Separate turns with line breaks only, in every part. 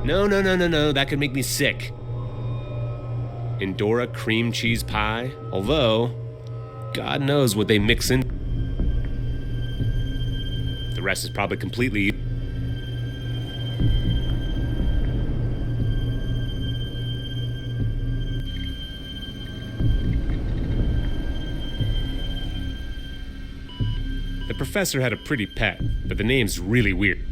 No, that could make me sick. Indora cream cheese pie, although God knows what they mix in. The rest is probably completely... The professor had a pretty pet, but the name's really weird.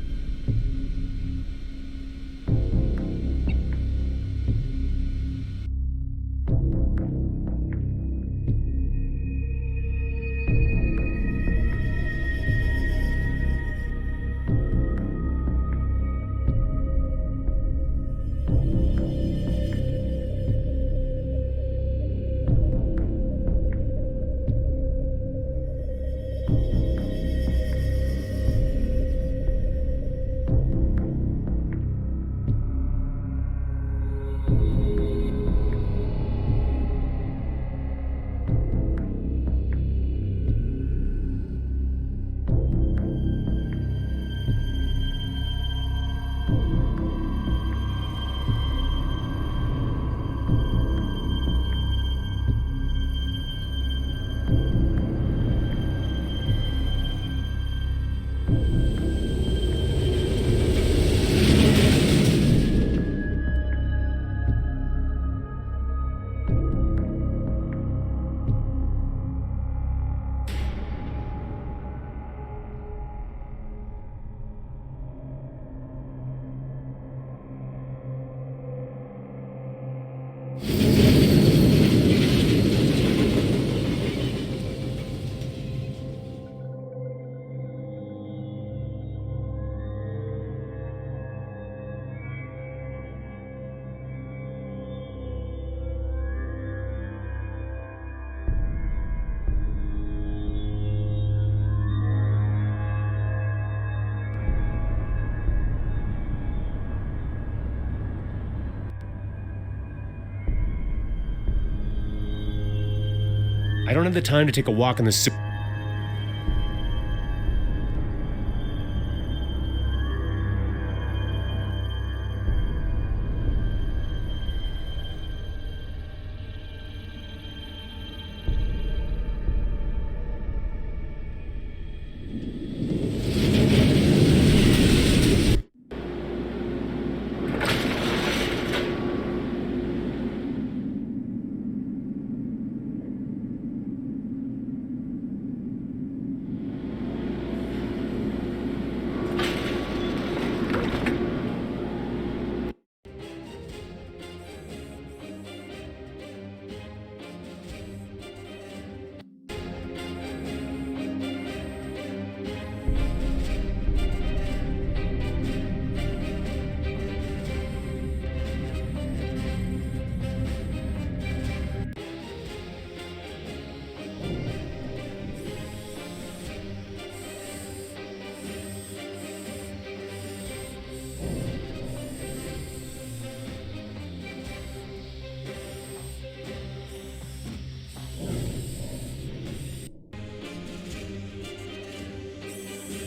I don't have the time to take a walk in the soup.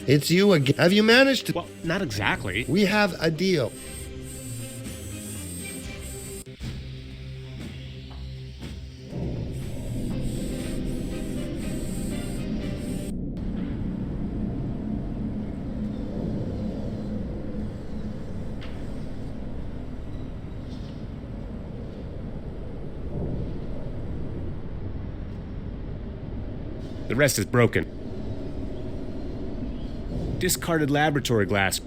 It's you again. Have you managed to...
Well, not exactly.
We have a deal.
The rest is broken. Discarded laboratory glass.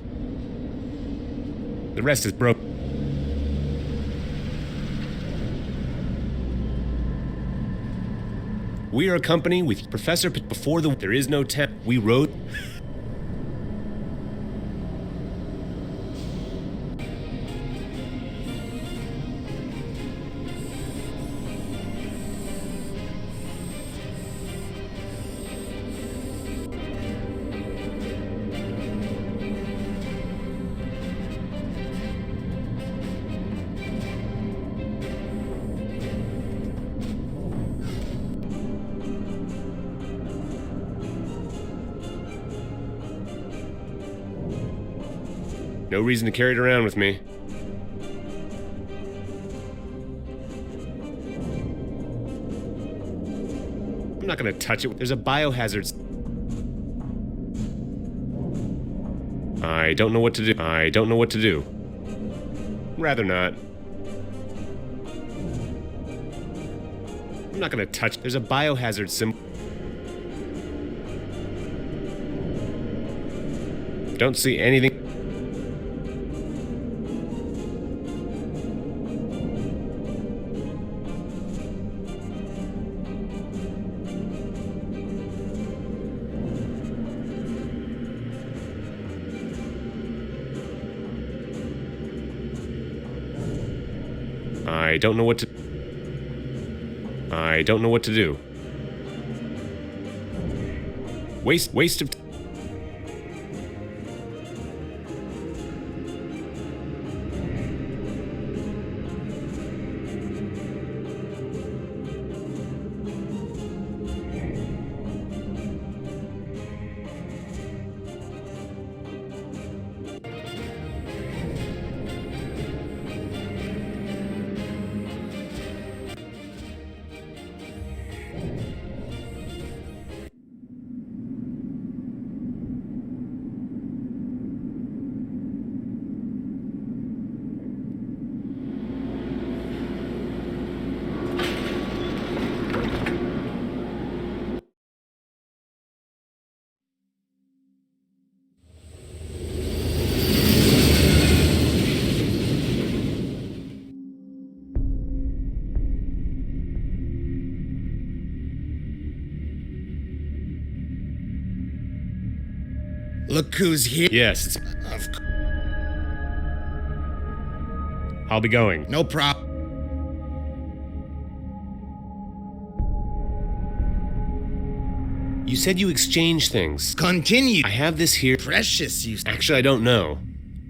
The rest is broken. We are a company with Professor before there is no tech. We wrote. No reason to carry it around with me. not gonna touch it. There's a biohazard. I don't know what to do. I don't know what to do. Rather not. I'm not gonna touch. There's a biohazard symbol. Don't see anything. I don't know what to. I don't know what to do. Waste of.
Look who's here.
Yes,
Of c-
I'll be going.
No problem.
You said you exchanged things.
Continue.
I have this here.
Precious, you.
Actually, I don't know.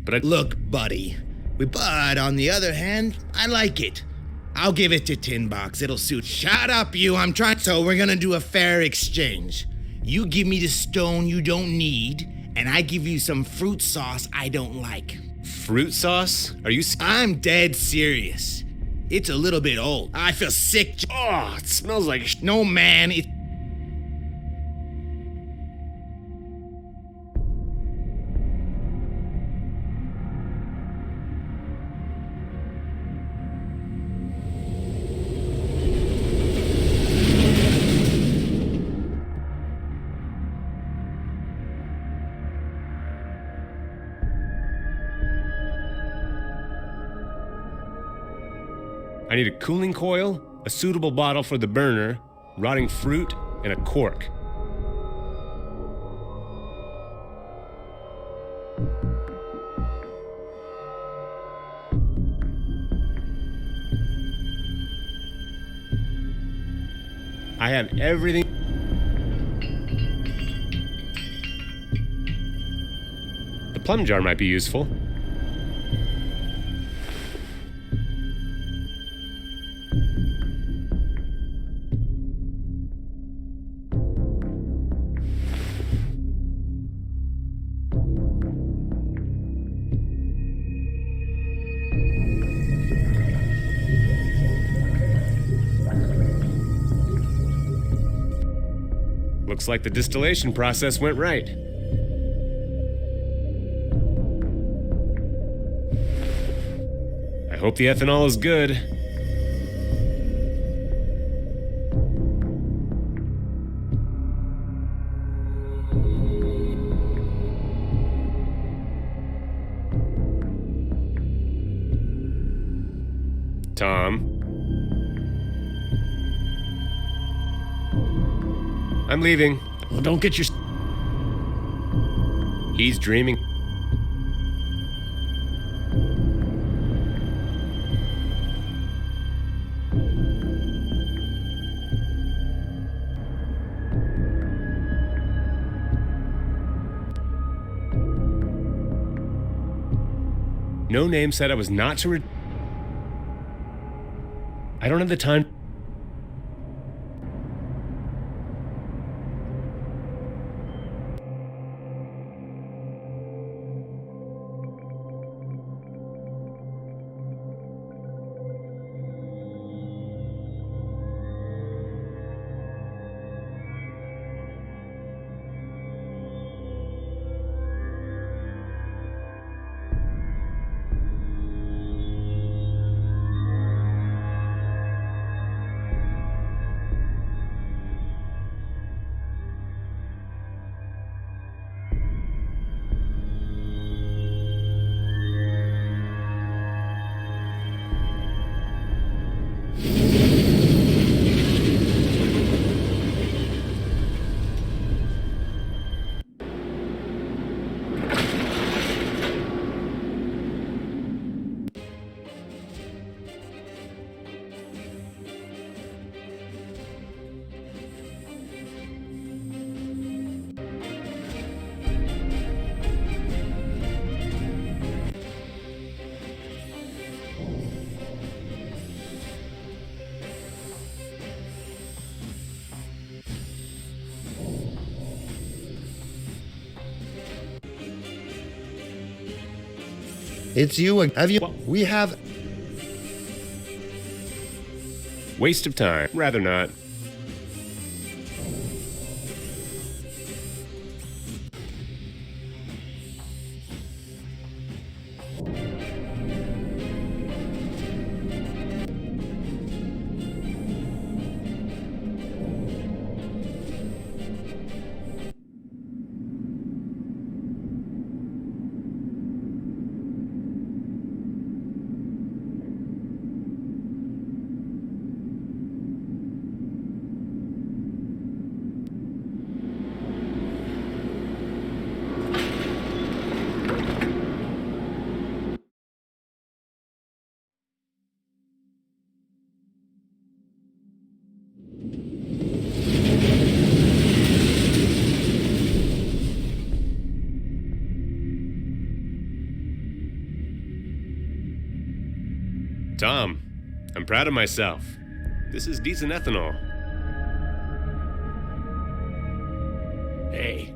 But I.
Look, buddy. But on the other hand, I like it. I'll give it to Tin Box. It'll suit. Shut up, you. I'm trying. So we're gonna do a fair exchange. You give me the stone you don't need, and I give you some fruit sauce I don't like.
Fruit sauce? Are you.
I'm dead serious. It's a little bit old. I feel sick.
Oh, it smells like.
No, man. It.
I need a cooling coil, a suitable bottle for the burner, rotting fruit, and a cork. I have everything. The plum jar might be useful. Looks like the distillation process went right. I hope the ethanol is good. Tom. I'm leaving.
Well, don't get your.
He's dreaming. No Name said I was not to I don't have the time.
It's you. Have you?
Well-
We have.
Waste of time. Rather not. Tom, I'm proud of myself. This is decent ethanol.
Hey,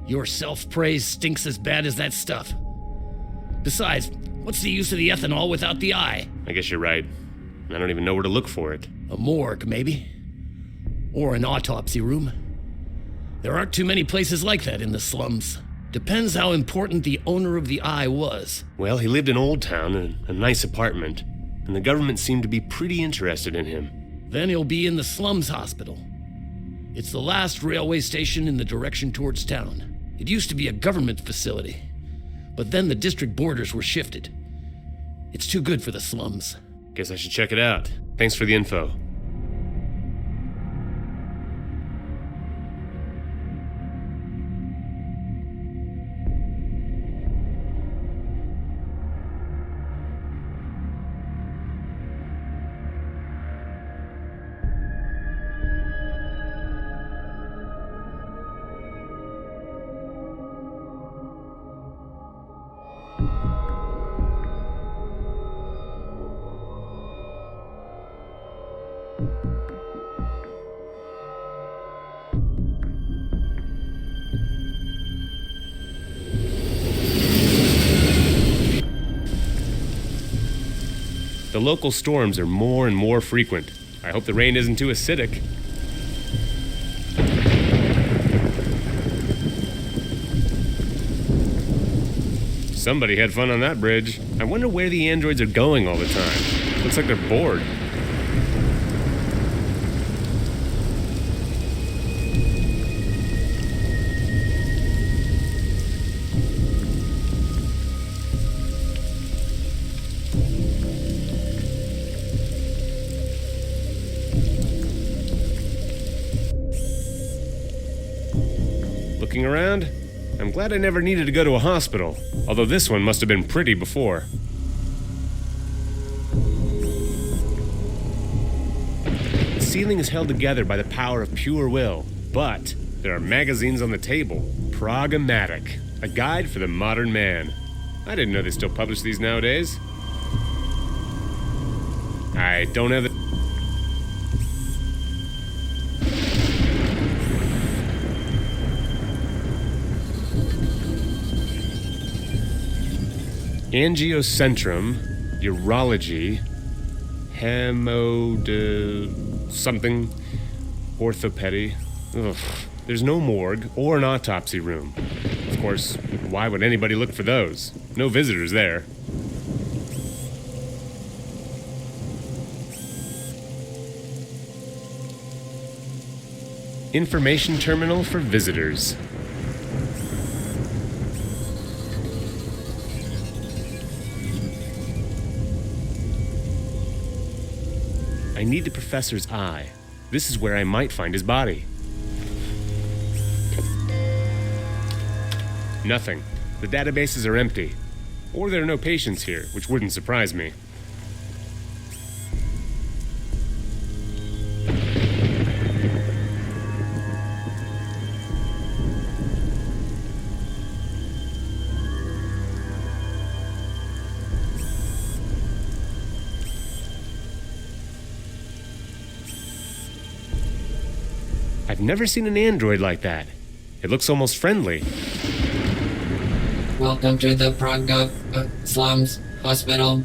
your self-praise stinks as bad as that stuff. Besides, what's the use of the ethanol without the eye?
I guess you're right. I don't even know where to look for it.
A morgue, maybe? Or an autopsy room? There aren't too many places like that in the slums. Depends how important the owner of the eye was.
Well, he lived in Old Town in a nice apartment, and the government seemed to be pretty interested in him.
Then he'll be in the slums hospital. It's the last railway station in the direction towards town. It used to be a government facility, but then the district borders were shifted. It's too good for the slums.
Guess I should check it out. Thanks for the info. The local storms are more and more frequent. I hope the rain isn't too acidic. Somebody had fun on that bridge. I wonder where the androids are going all the time. Looks like they're bored. Looking around, I'm glad I never needed to go to a hospital, although this one must have been pretty before. The ceiling is held together by the power of pure will, but there are magazines on the table. Pragmatic, a guide for the modern man. I didn't know they still publish these nowadays. I don't have the... Angiocentrum, urology, something, orthopedy. Ugh. There's no morgue or an autopsy room. Of course, why would anybody look for those? No visitors there. Information terminal for visitors. I need the professor's eye. This is where I might find his body. Nothing. The databases are empty. Or there are no patients here, which wouldn't surprise me. I've never seen an android like that. It looks almost friendly.
Welcome to the Slums Hospital.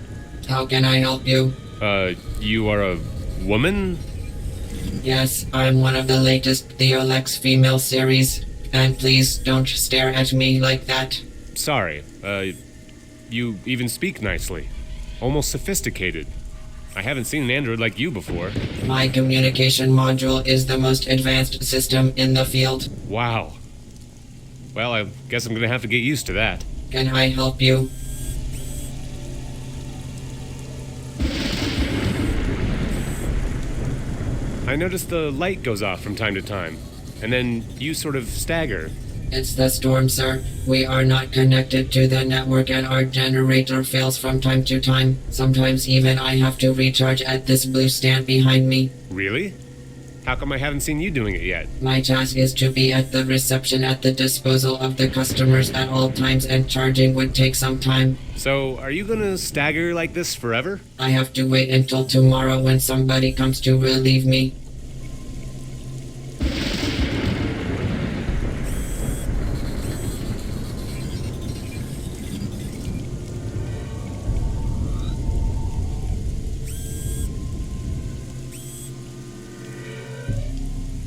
How can I help you?
You are a woman?
Yes, I'm one of the latest Theolex female series. And please don't stare at me like that.
Sorry, you even speak nicely. Almost sophisticated. I haven't seen an android like you before.
My communication module is the most advanced system in the field.
Wow. Well, I guess I'm gonna have to get used to that.
Can I help you?
I noticed the light goes off from time to time, and then you sort of stagger.
It's the storm, sir. We are not connected to the network and our generator fails from time to time. Sometimes even I have to recharge at this blue stand behind me.
Really? How come I haven't seen you doing it yet?
My task is to be at the reception at the disposal of the customers at all times, and charging would take some time.
So, are you gonna stagger like this forever?
I have to wait until tomorrow when somebody comes to relieve me.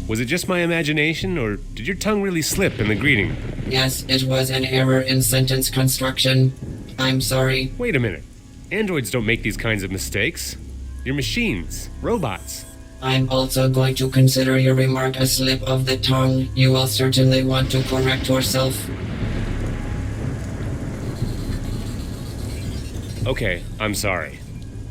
Was it just my imagination, or did your tongue really slip in the greeting?
Yes, it was an error in sentence construction. I'm sorry.
Wait a minute. Androids don't make these kinds of mistakes. You're machines, robots.
I'm also going to consider your remark a slip of the tongue. You will certainly want to correct yourself.
Okay, I'm sorry.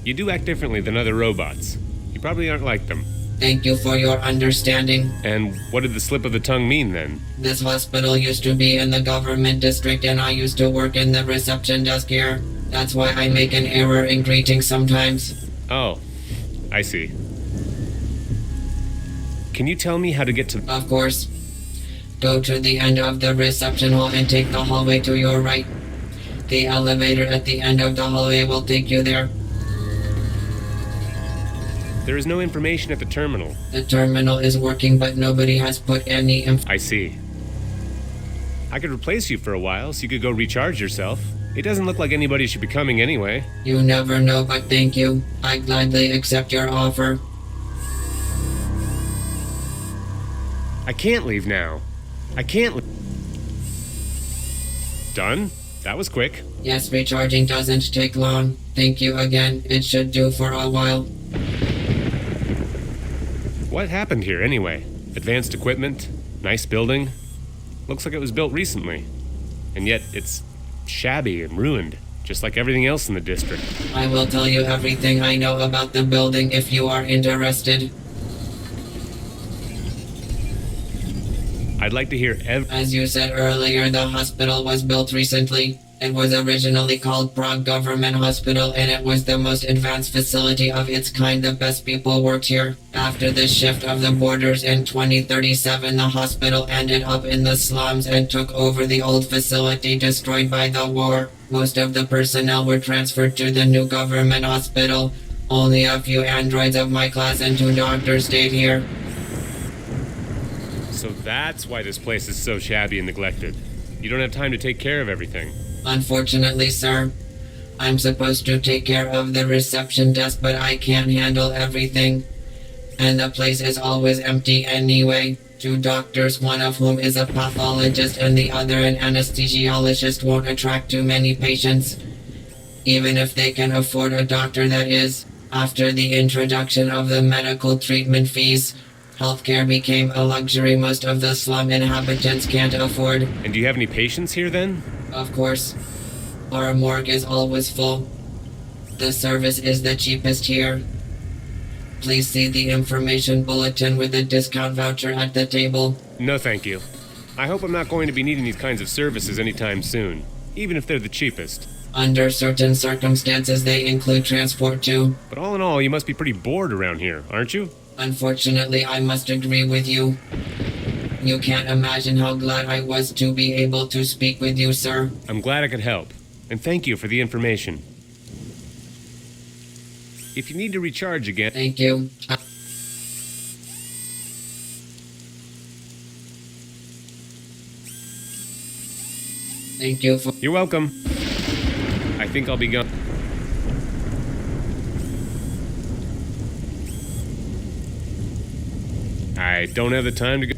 You do act differently than other robots. You probably aren't like them.
Thank you for your understanding.
And what did the slip of the tongue mean then?
This hospital used to be in the government district and I used to work in the reception desk here. That's why I make an error in greeting sometimes.
Oh, I see. Can you tell me how to get to...
Of course. Go to the end of the reception hall and take the hallway to your right. The elevator at the end of the hallway will take you there.
There is no information at the terminal.
The terminal is working, but nobody has put any
I see. I could replace you for a while so you could go recharge yourself. It doesn't look like anybody should be coming anyway.
You never know, but thank you. I gladly accept your offer.
I can't leave now. I can't Done? That was quick.
Yes, recharging doesn't take long. Thank you again. It should do for a while.
What happened here anyway? Advanced equipment? Nice building? Looks like it was built recently. And yet it's shabby and ruined, just like everything else in the district.
I will tell you everything I know about the building if you are interested.
I'd like to hear
As you said earlier, the hospital was built recently. It was originally called Prague Government Hospital, and it was the most advanced facility of its kind. The best people worked here. After the shift of the borders in 2037, the hospital ended up in the slums and took over the old facility destroyed by the war. Most of the personnel were transferred to the new government hospital. Only a few androids of my class and 2 doctors stayed here.
So that's why this place is so shabby and neglected. You don't have time to take care of everything.
Unfortunately, sir. I'm supposed to take care of the reception desk, but I can't handle everything. And the place is always empty anyway. 2 doctors, one of whom is a pathologist and the other an anesthesiologist, won't attract too many patients. Even if they can afford a doctor, that is. After the introduction of the medical treatment fees, healthcare became a luxury most of the slum inhabitants can't afford.
And do you have any patients here then?
Of course. Our morgue is always full. The service is the cheapest here. Please see the information bulletin with the discount voucher at the table.
No, thank you. I hope I'm not going to be needing these kinds of services anytime soon, even if they're the cheapest.
Under certain circumstances, they include transport too.
But all in all, you must be pretty bored around here, aren't you?
Unfortunately, I must agree with you. You can't imagine how glad I was to be able to speak with you, sir.
I'm glad I could help, and thank you for the information. If you need to recharge again...
Thank you. Thank you for.
You're welcome. I think I'll be gone. I don't have the time to go.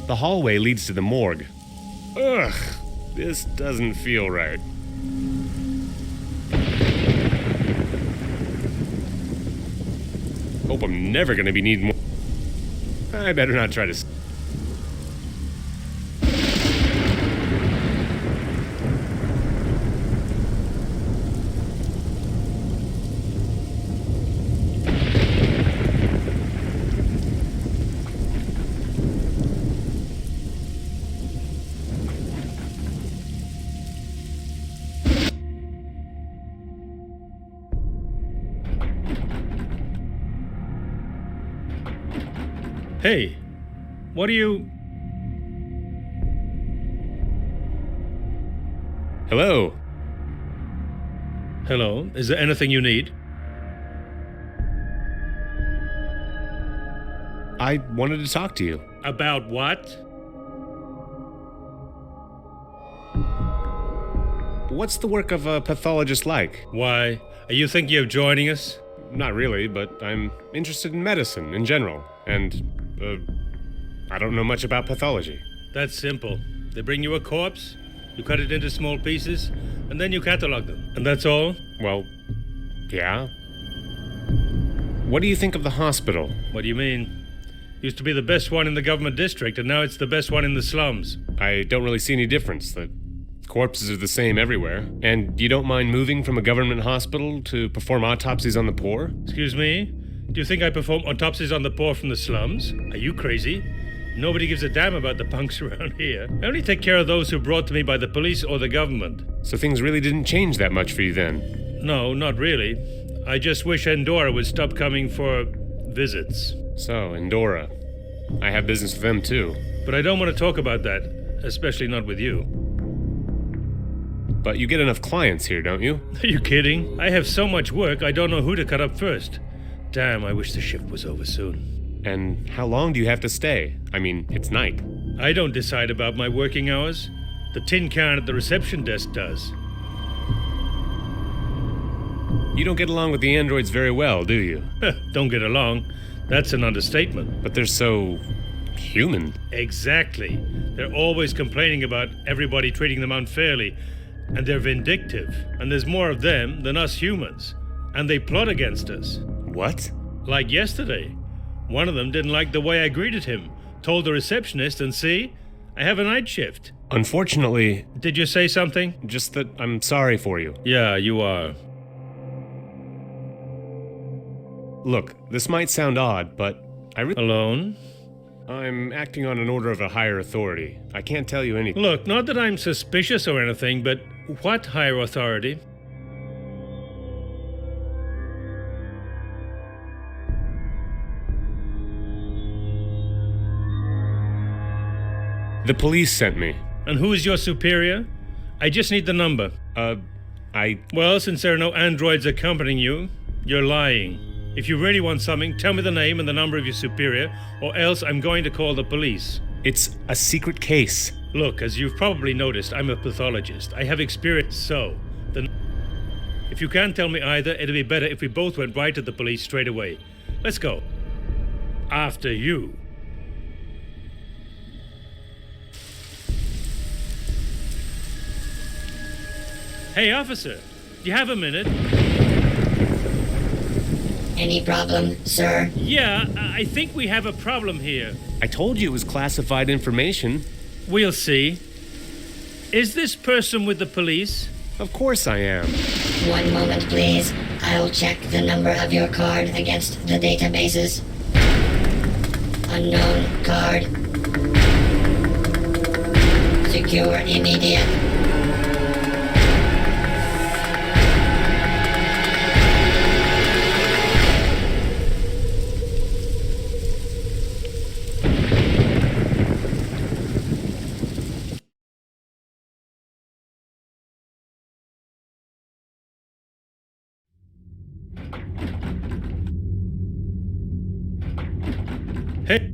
The hallway leads to the morgue. Ugh, this doesn't feel right. Hope I'm never gonna be needing more. I better not try to.
Hey, what are you...
Hello.
Hello, is there anything you need?
I wanted to talk to you.
About what?
What's the work of a pathologist like?
Why, are you thinking of joining us?
Not really, but I'm interested in medicine in general, and, I don't know much about pathology.
That's simple. They bring you a corpse, you cut it into small pieces, and then you catalog them. And that's all?
Well, yeah. What do you think of the hospital?
What do you mean? Used to be the best one in the government district, and now it's the best one in the slums.
I don't really see any difference. The corpses are the same everywhere. And you don't mind moving from a government hospital to perform autopsies on the poor?
Excuse me? Do you think I perform autopsies on the poor from the slums? Are you crazy? Nobody gives a damn about the punks around here. I only take care of those who are brought to me by the police or the government.
So things really didn't change that much for you then?
No, not really. I just wish Endora would stop coming for visits.
So, Endora. I have business with them too.
But I don't want to talk about that, especially not with you.
But you get enough clients here, don't you?
Are you kidding? I have so much work, I don't know who to cut up first. Damn, I wish the shift was over soon.
And how long do you have to stay? I mean, it's night.
I don't decide about my working hours. The tin can at the reception desk does.
You don't get along with the androids very well, do you?
Don't get along. That's an understatement.
But they're so... human.
Exactly. They're always complaining about everybody treating them unfairly. And they're vindictive. And there's more of them than us humans. And they plot against us.
What?
Like yesterday. One of them didn't like the way I greeted him. Told the receptionist, and see? I have a night shift.
Unfortunately...
Did you say something?
Just that I'm sorry for you.
Yeah, you are.
Look, this might sound odd, but I really...
Alone?
I'm acting on an order of a higher authority. I can't tell you anything.
Look, not that I'm suspicious or anything, but what higher authority?
The police sent me.
And who is your superior? I just need the number. Well, since there are no androids accompanying you, you're lying. If you really want something, tell me the name and the number of your superior, or else I'm going to call the police.
It's a secret case.
Look, as you've probably noticed, I'm a pathologist. I have experience, so... If you can't tell me either, it'd be better if we both went right to the police straight away. Let's go. After you. Hey, officer, do you have a minute?
Any problem, sir?
Yeah, I think we have a problem here.
I told you it was classified information.
We'll see. Is this person with the police?
Of course I am.
1 moment, please. I'll check the number of your card against the databases. Unknown card. Secure immediate.
Hey,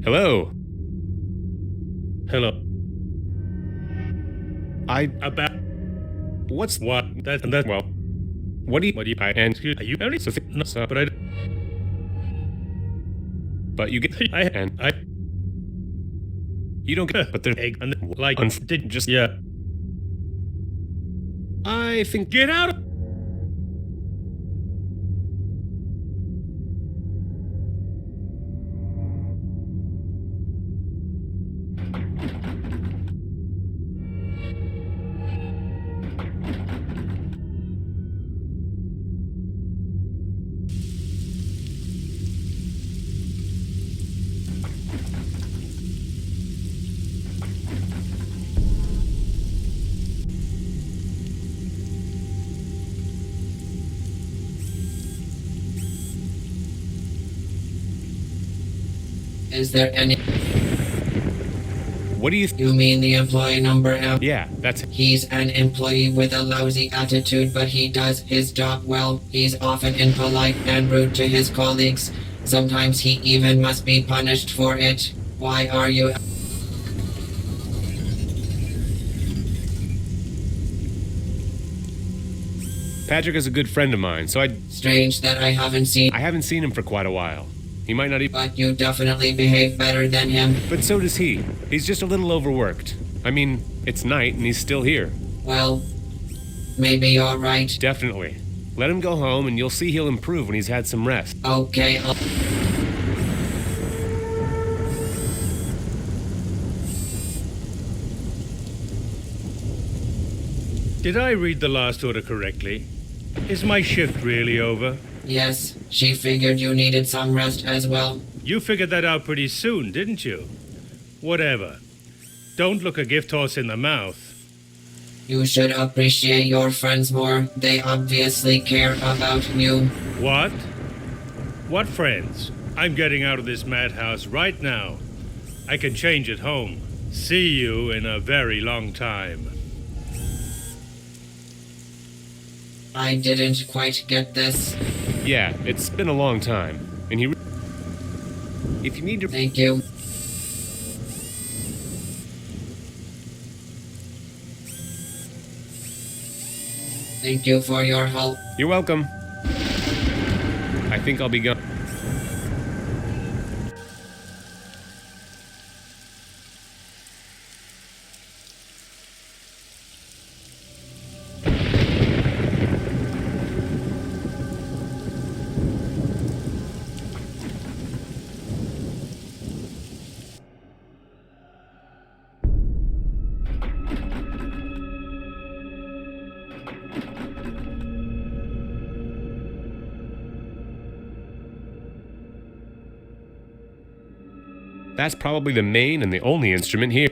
Hello.
hello.
About what's
What? That.
well? What do you?
I
and
excuse? Are you married?
so,
No,
so
but I.
but you get and
I.
you don't get. But they're
Egg and like did
just.
yeah.
I think
Get out.
Is there any?
what do you?
You mean the employee number M?
Yeah, that's
He's an employee with a lousy attitude, but he does his job well. He's often impolite and rude to his colleagues. Sometimes he even must be punished for it. Why are you?
Patrick is a good friend of mine, so
Strange that I haven't seen.
I haven't seen him for quite a while. He might not even.
But you definitely behave better than him.
But so does he. He's just a little overworked. I mean, it's night and he's still here.
Well, maybe you're right.
Definitely. Let him go home and you'll see he'll improve when he's had some rest.
Okay,
Did I read the last order correctly? Is my shift really over?
yes, she figured you needed some rest as well.
You figured that out pretty soon, didn't you? Whatever. Don't look a gift horse in the mouth.
You should appreciate your friends more. They obviously care about you.
What? What friends? I'm getting out of this madhouse right now. I can change at home. See you in a very long time.
I didn't quite get this.
Yeah, it's been a long time. And if you need to.
Thank you. Thank you for your help.
You're welcome. I think I'll be gone. That's probably the main and the only instrument here.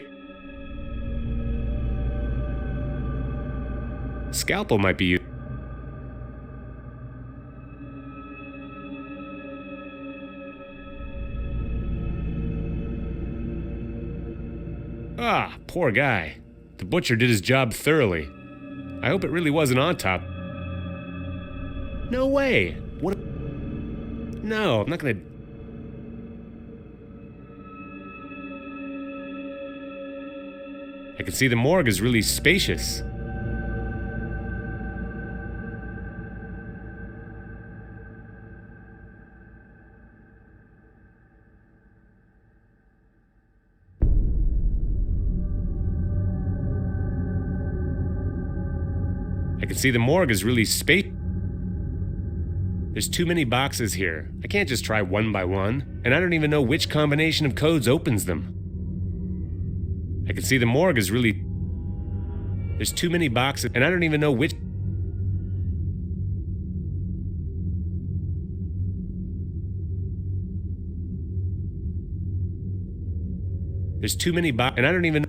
Scalpel might be used. Ah, poor guy. The butcher did his job thoroughly. I hope it really was an autopsy. No way. What? No, I'm not gonna. I can see the morgue is really spacious. I can see the morgue is really spacious. There's too many boxes here. I can't just try one by one, and I don't even know which combination of codes opens them. I can see the morgue is really. There's too many boxes, and I don't even know which. There's too many boxes, and I don't even.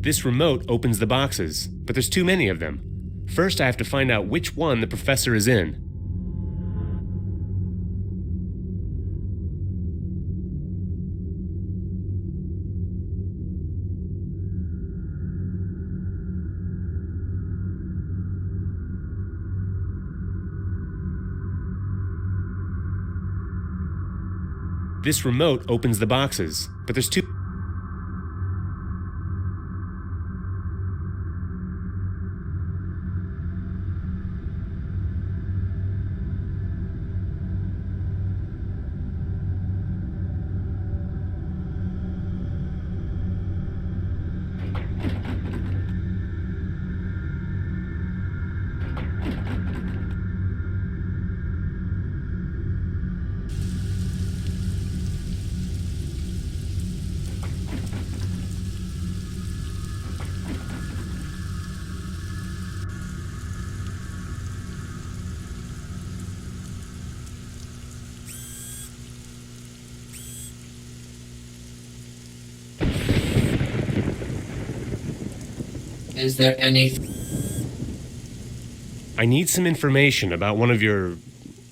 This remote opens the boxes, but there's too many of them. First, I have to find out which one the professor is in. This remote opens the boxes, but there's two.
Is there any...
I need some information about one of your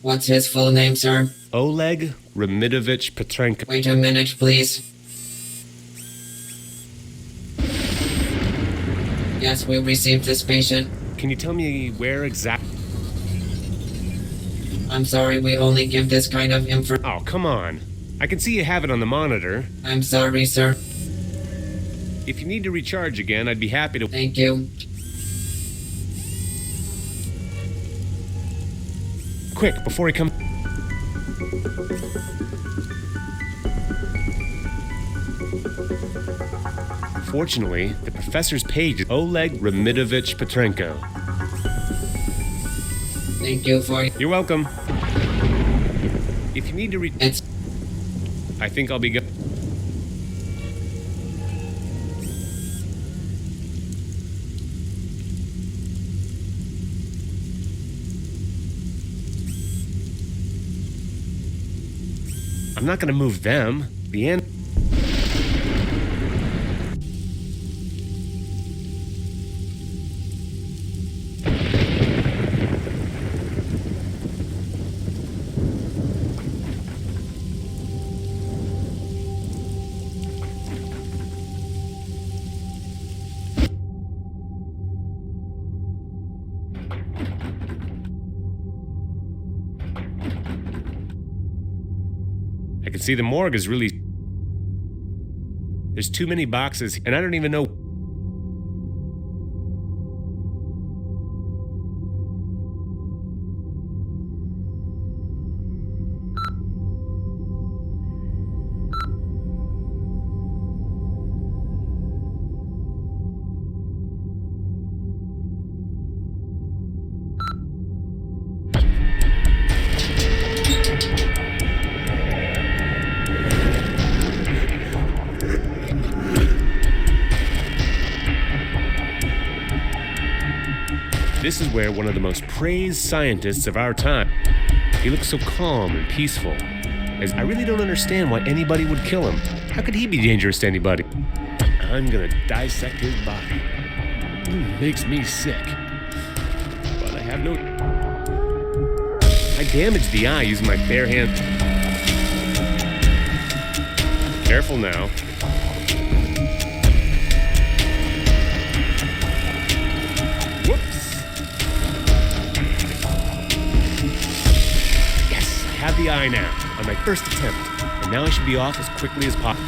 What's his full name, sir?
Oleg Remidovich Petrenko.
Wait a minute, please. Yes, we received this patient.
Can you tell me where exactly?
I'm sorry, we only give this kind of info.
Oh, come on. I can see you have it on the monitor.
I'm sorry, sir.
If you need to recharge again, I'd be happy to.
Thank you.
Quick, before he comes. Fortunately, the professor's page is Oleg Remidovich Petrenko.
Thank you for...
You're welcome. If you need to
It's...
I think I'll be good. I'm not gonna move them. The end. I can see the morgue is really... There's too many boxes, and I don't even know... This is where one of the most praised scientists of our time. He looks so calm and peaceful. As I really don't understand why anybody would kill him. How could he be dangerous to anybody? I'm gonna dissect his body. Makes me sick. But I have no... I damaged the eye using my bare hand. Careful now. Have the eye now, on my first attempt, and now I should be off as quickly as possible.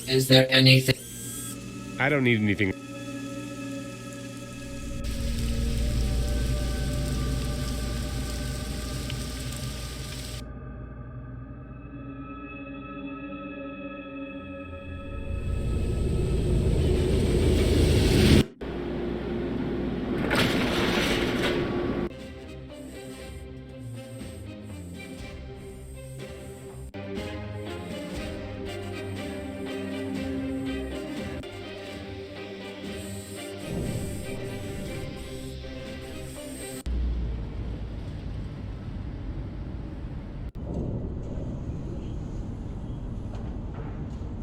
Is there anything...
I don't need anything.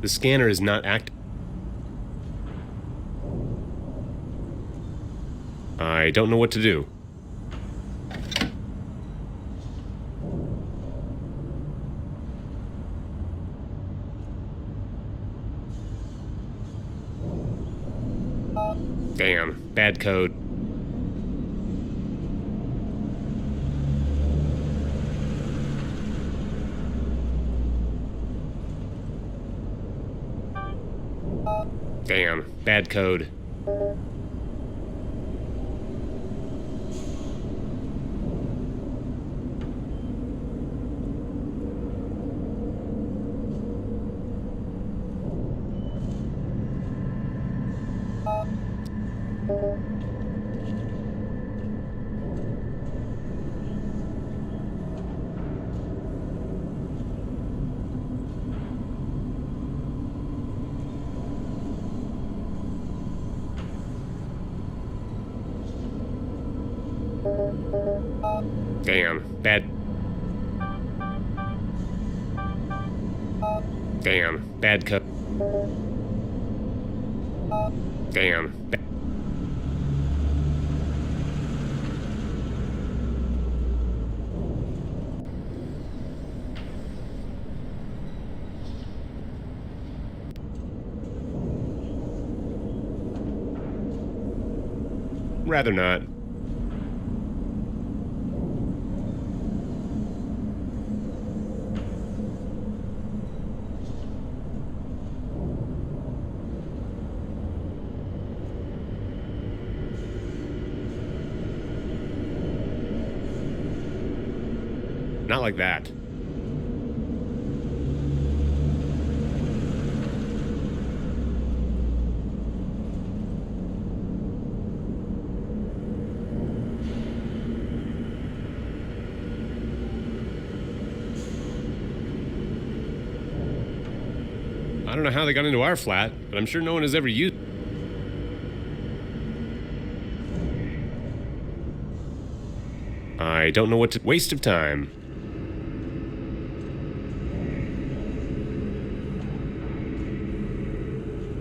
The scanner is not active. I don't know what to do. Damn, bad code. Damn, bad code. Damn, bad. Damn, bad code. Damn. Rather not. Not like that. I don't know how they got into our flat, but I'm sure no one has ever used. I don't know what to. Waste of time.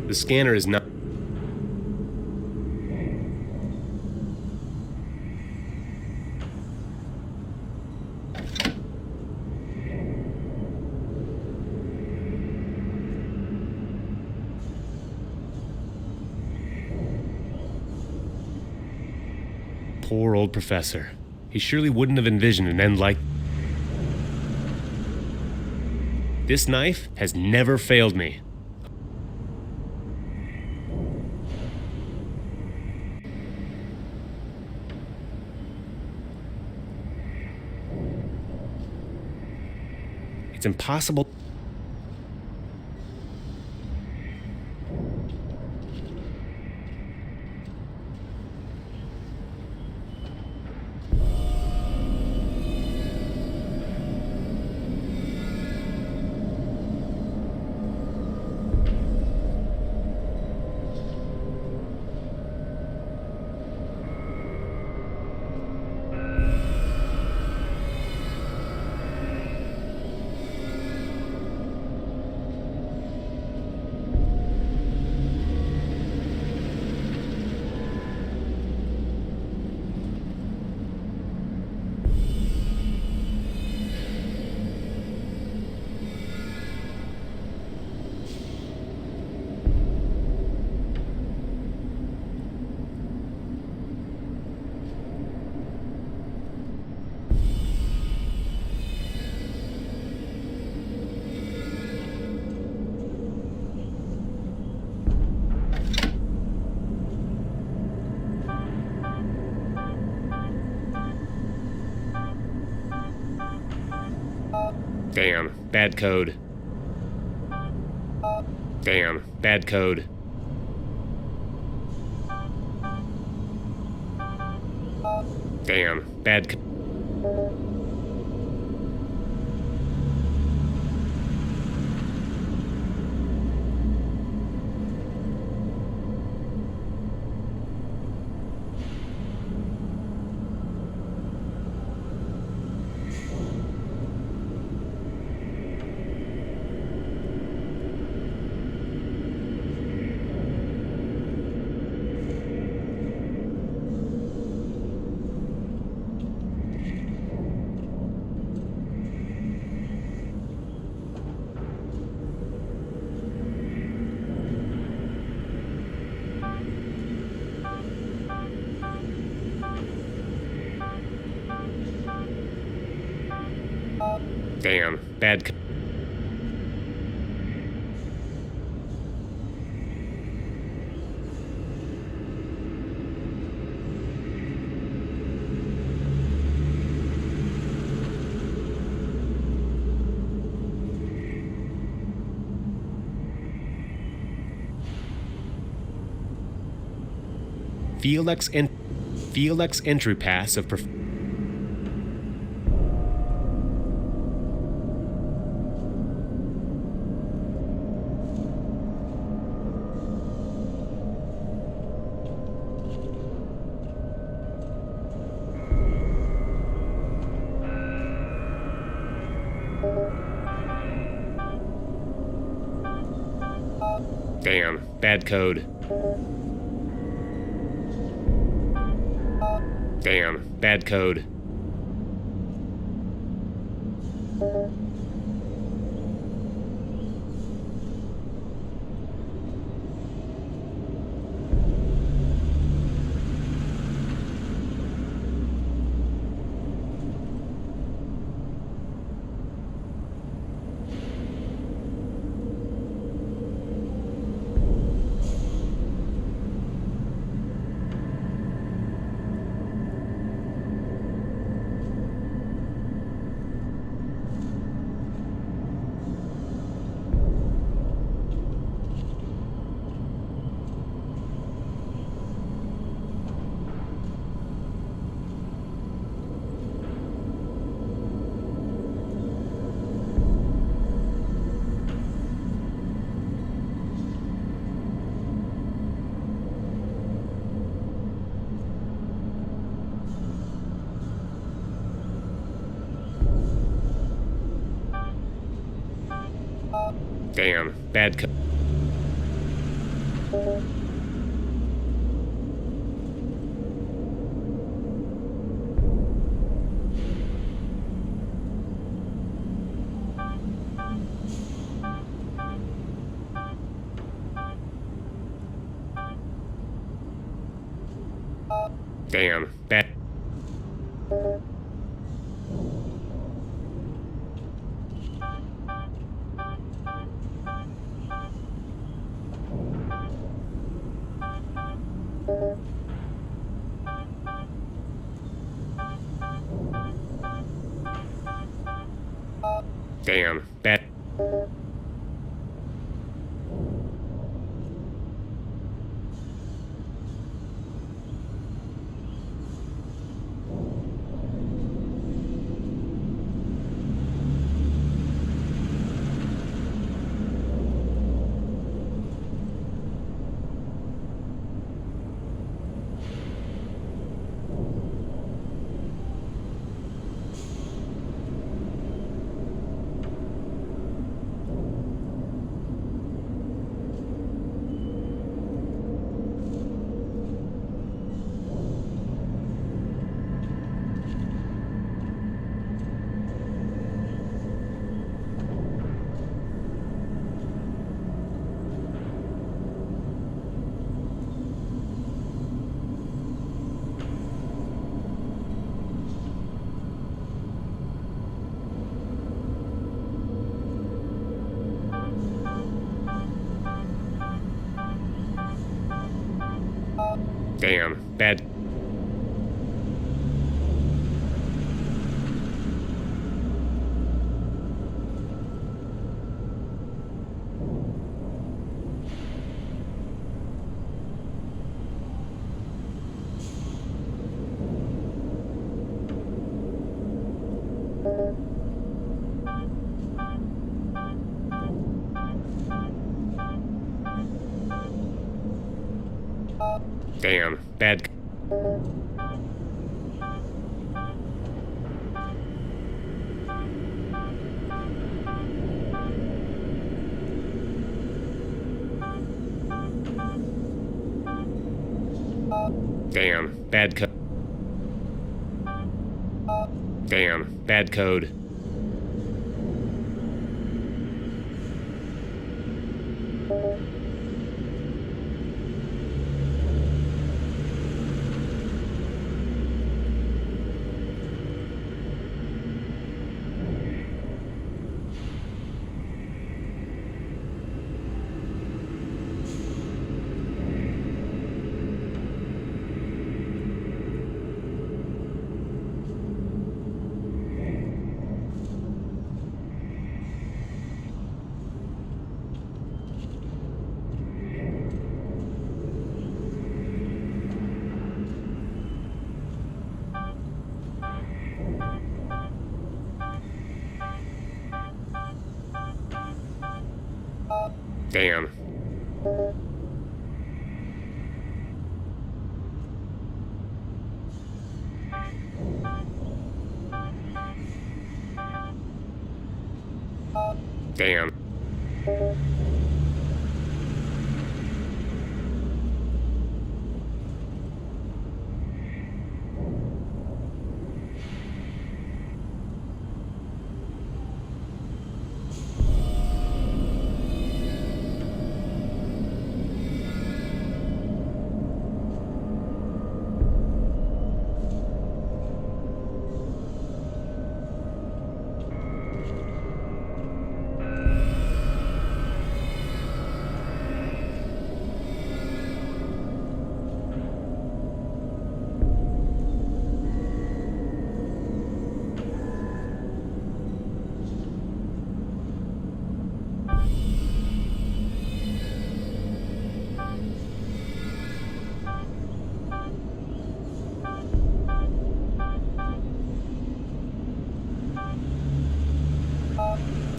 The scanner is not. Poor old professor. He surely wouldn't have envisioned an end like. This knife has never failed me. It's impossible. Damn, bad code. Damn, bad code. Damn, bad code. Damn, bad. Felix entry pass of Damn, bad code. Damn, bad code. Damn, bad code. Damn, bad. Damn, bad. Damn, bad. Damn, bad. Damn, bad code. Damn, bad code. Damn. Damn.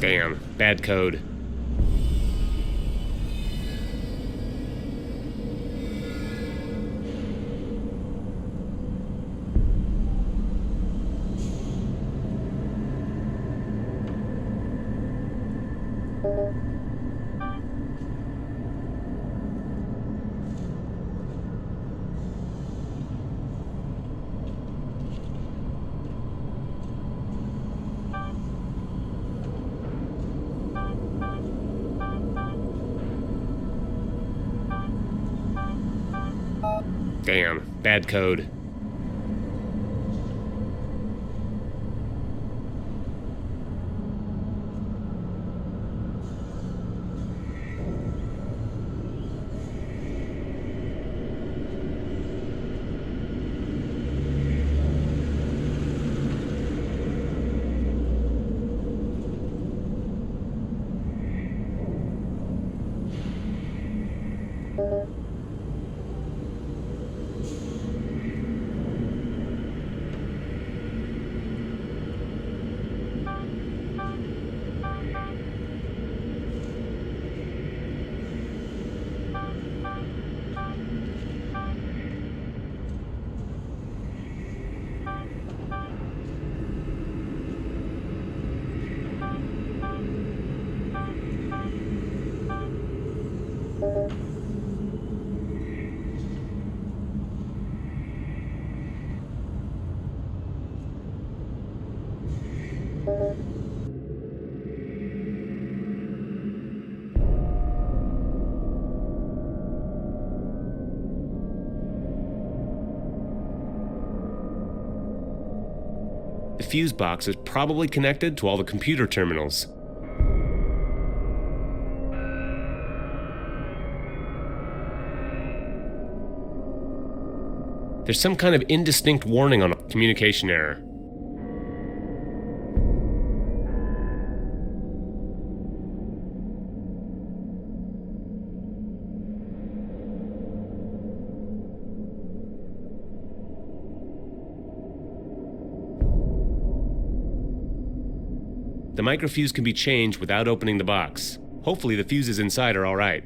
Damn. Bad code. Damn. Bad code. The fuse box is probably connected to all the computer terminals. There's some kind of indistinct warning on a communication error. The microfuse can be changed without opening the box. Hopefully the fuses inside are all right.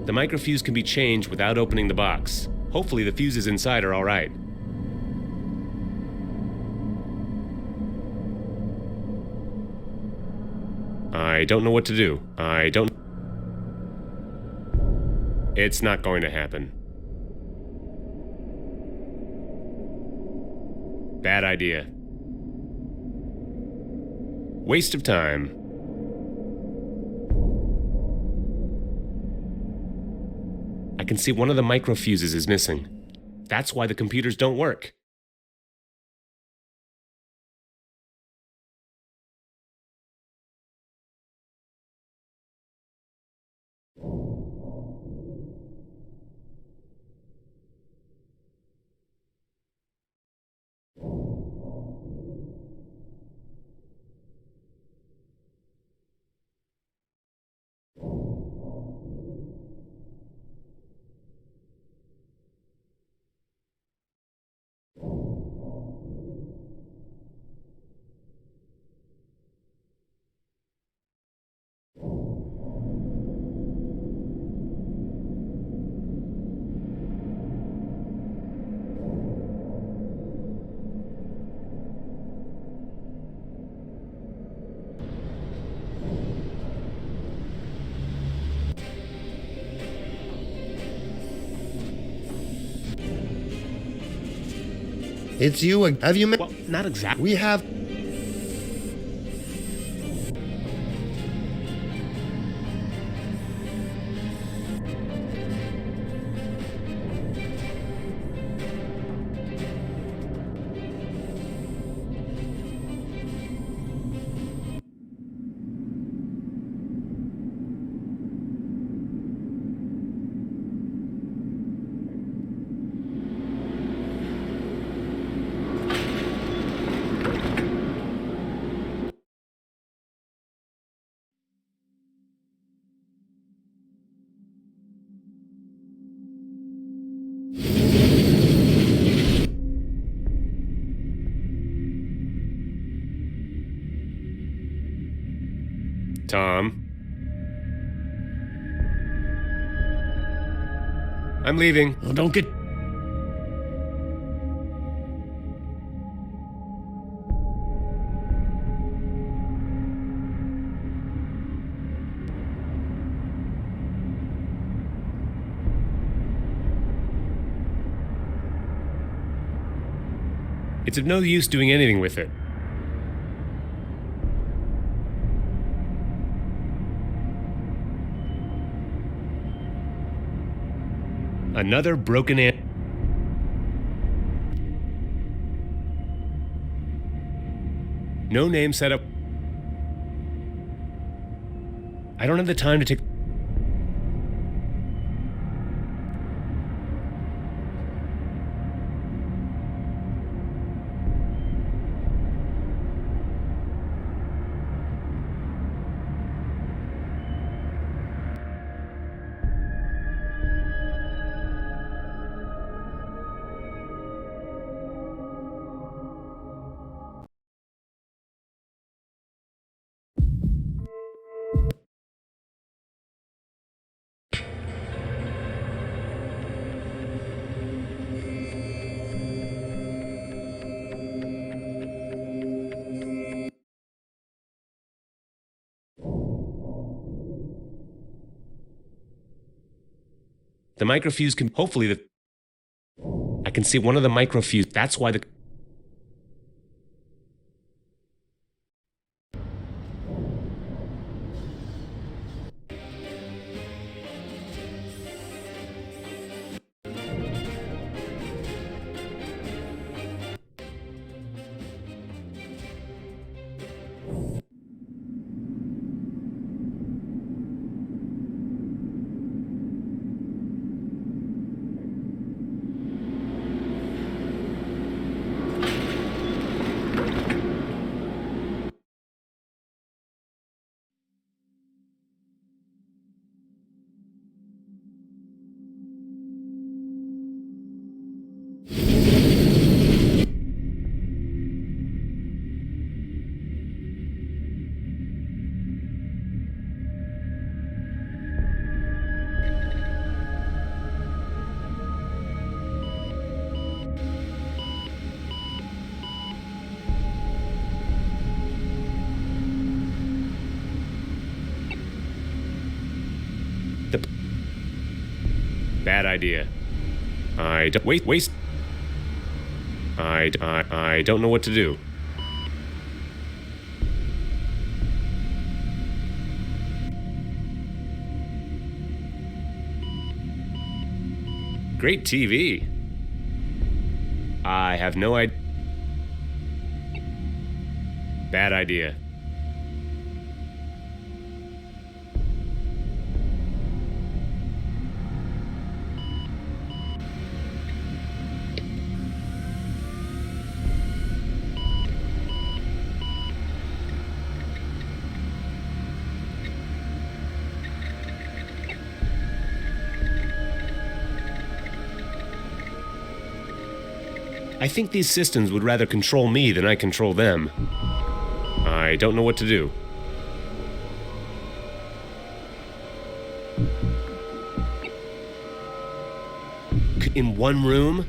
The microfuse can be changed without opening the box. Hopefully the fuses inside are all right. I don't know what to do. It's not going to happen. Bad idea. Waste of time. I can see one of the microfuses is missing. That's why the computers don't work.
It's you. Have you met?
Well, not exactly.
We have.
Tom. I'm leaving.
Oh, don't get.
It's of no use doing anything with it. Another broken No name set up. I don't have the time to take. The microfuse can hopefully I can see one of the microfuse. That's why the bad idea. I don't waste. I don't know what to do. Great TV. I have no idea. Bad idea. I think these systems would rather control me than I control them. I don't know what to do. In one room?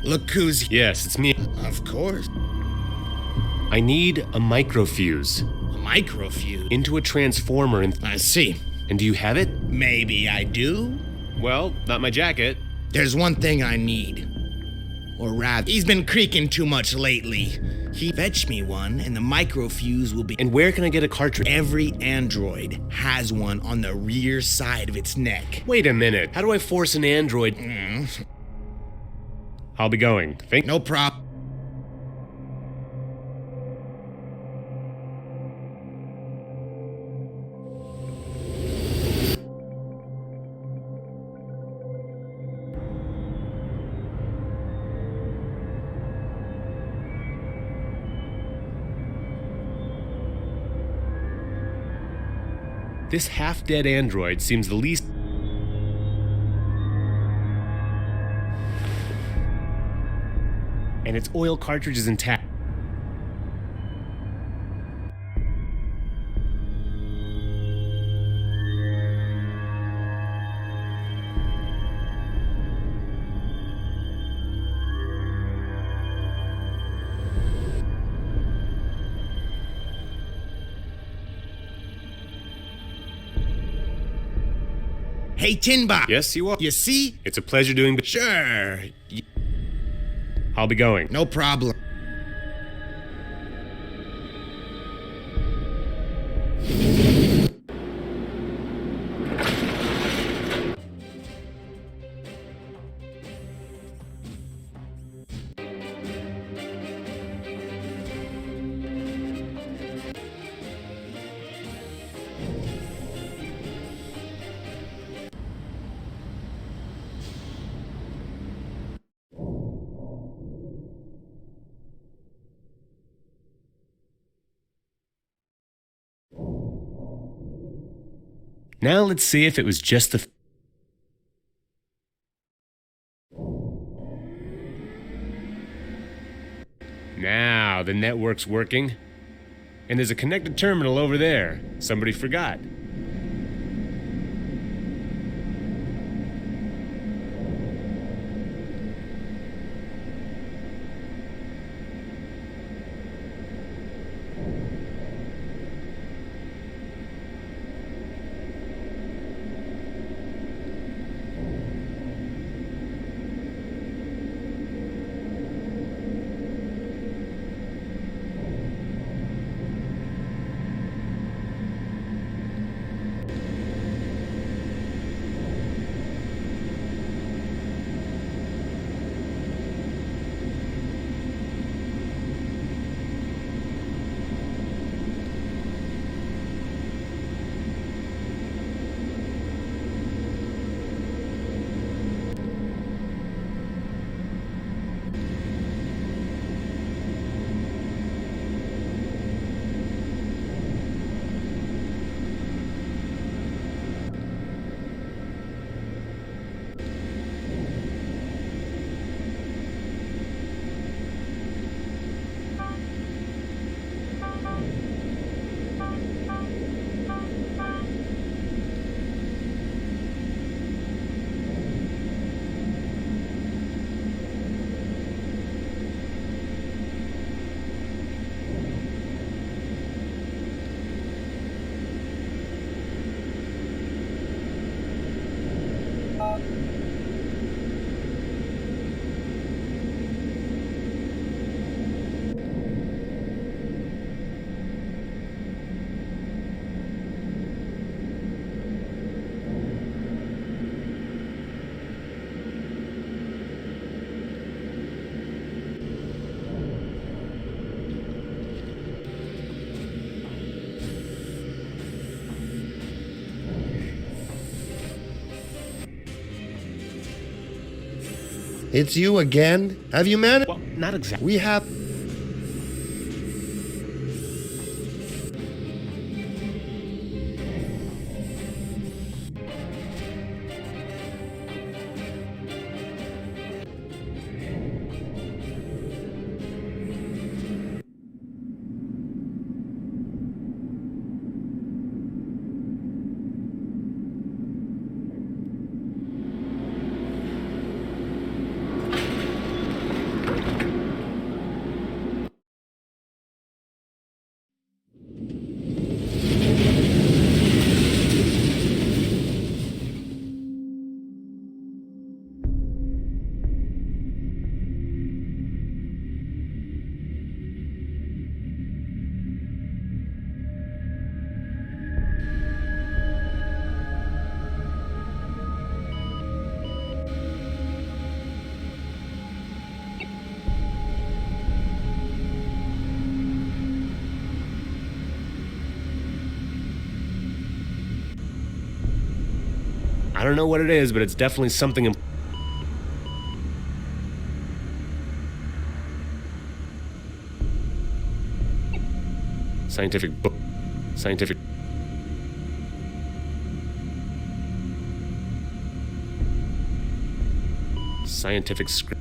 Look who's...
Yes, it's me.
Of course.
I need a microfuse
A microfuse.
into a transformer
I see.
and do you have it?
Maybe I do.
Well, not my jacket.
There's one thing I need. Or rather, he's been creaking too much lately. He fetched me one, and the microfuse will be...
And where can I get a cartridge?
Every android has one on the rear side of its neck.
Wait a minute. How do I force an android? I'll be going. Think.
No problem.
This half-dead android seems the least... And its oil cartridge is intact.
Hey, Tinbot.
Yes, you are.
You see?
It's a pleasure doing...
Sure.
I'll be going.
No problem.
Now let's see if it was just the... Now the network's working. And there's a connected terminal over there. Somebody forgot.
It's you again? Have you managed?
Well, not exactly.
We have...
don't know what it is, but it's definitely something scientific book. Scientific. Scientific script.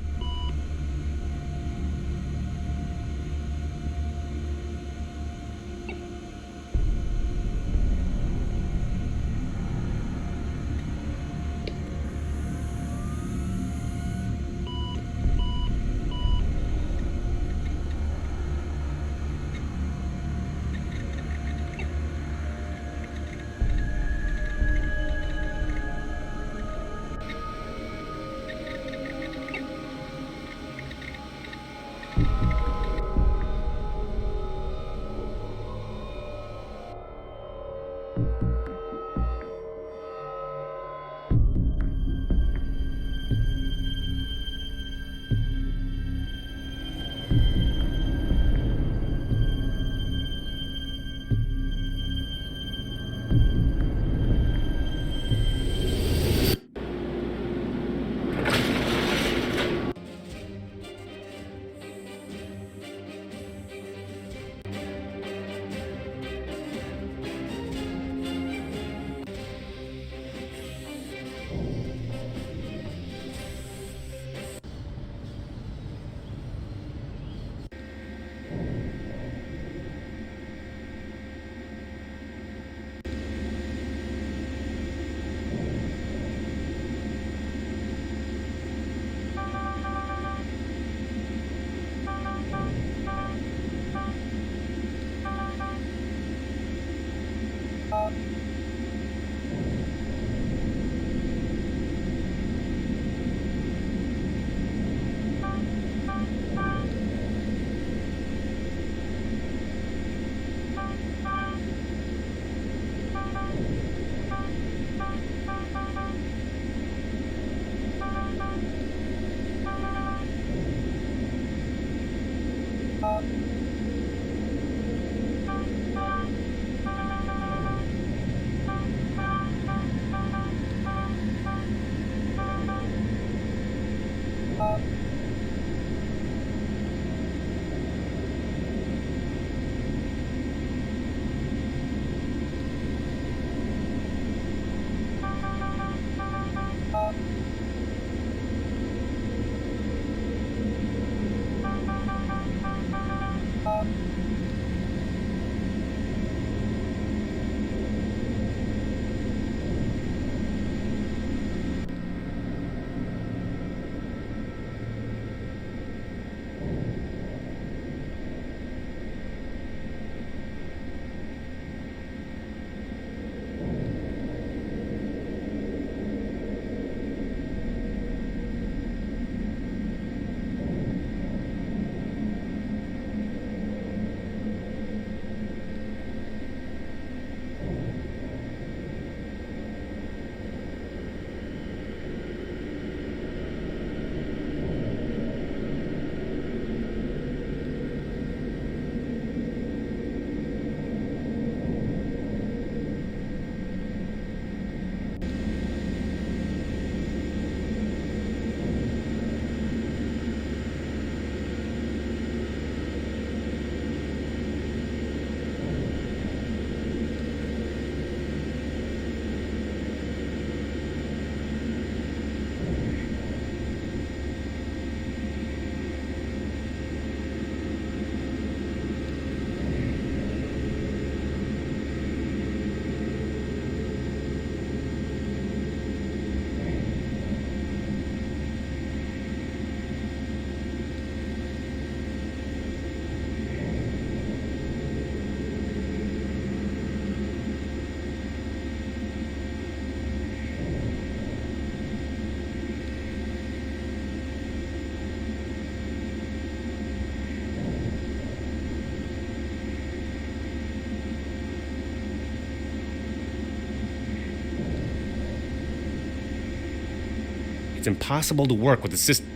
It's impossible to work with the system.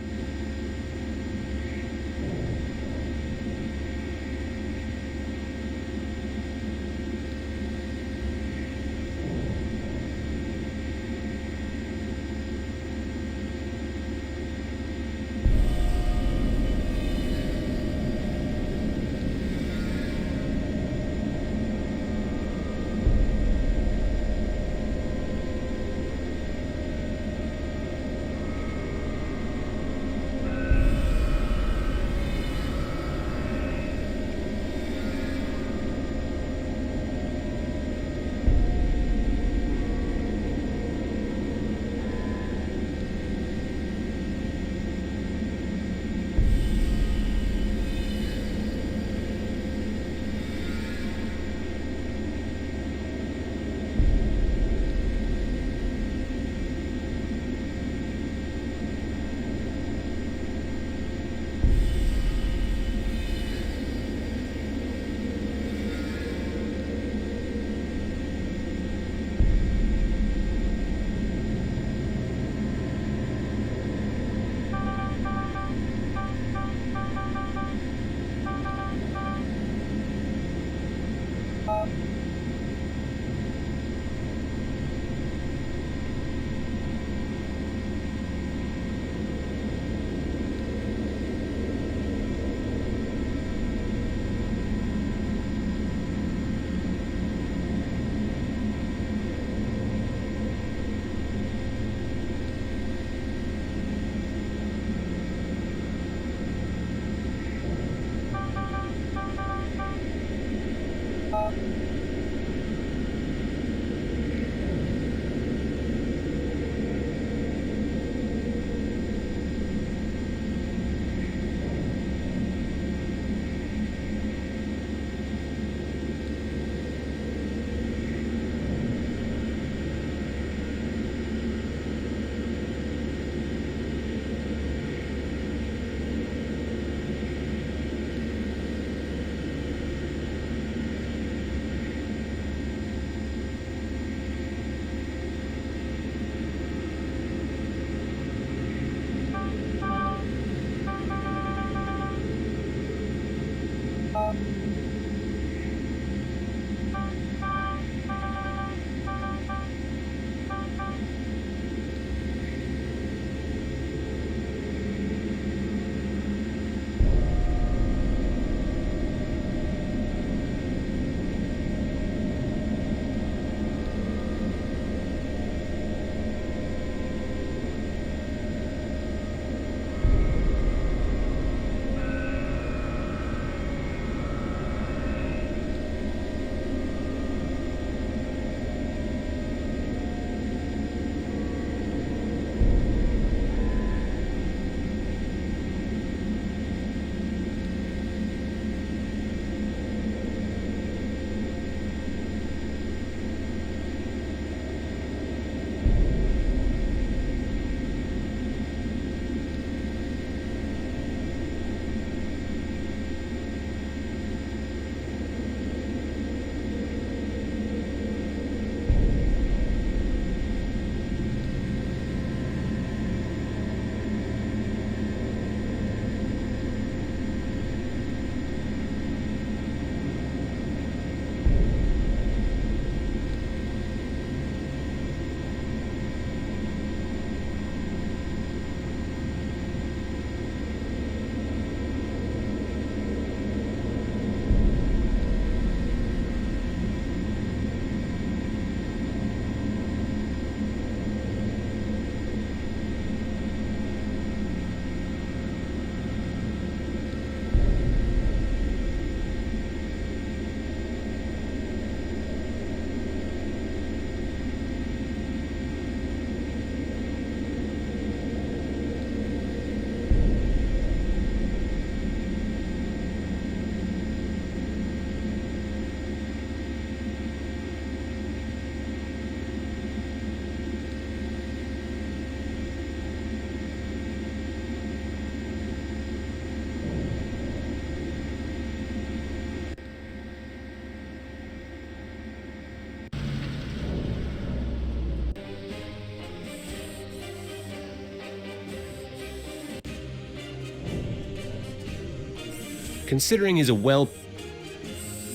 Considering he's a well...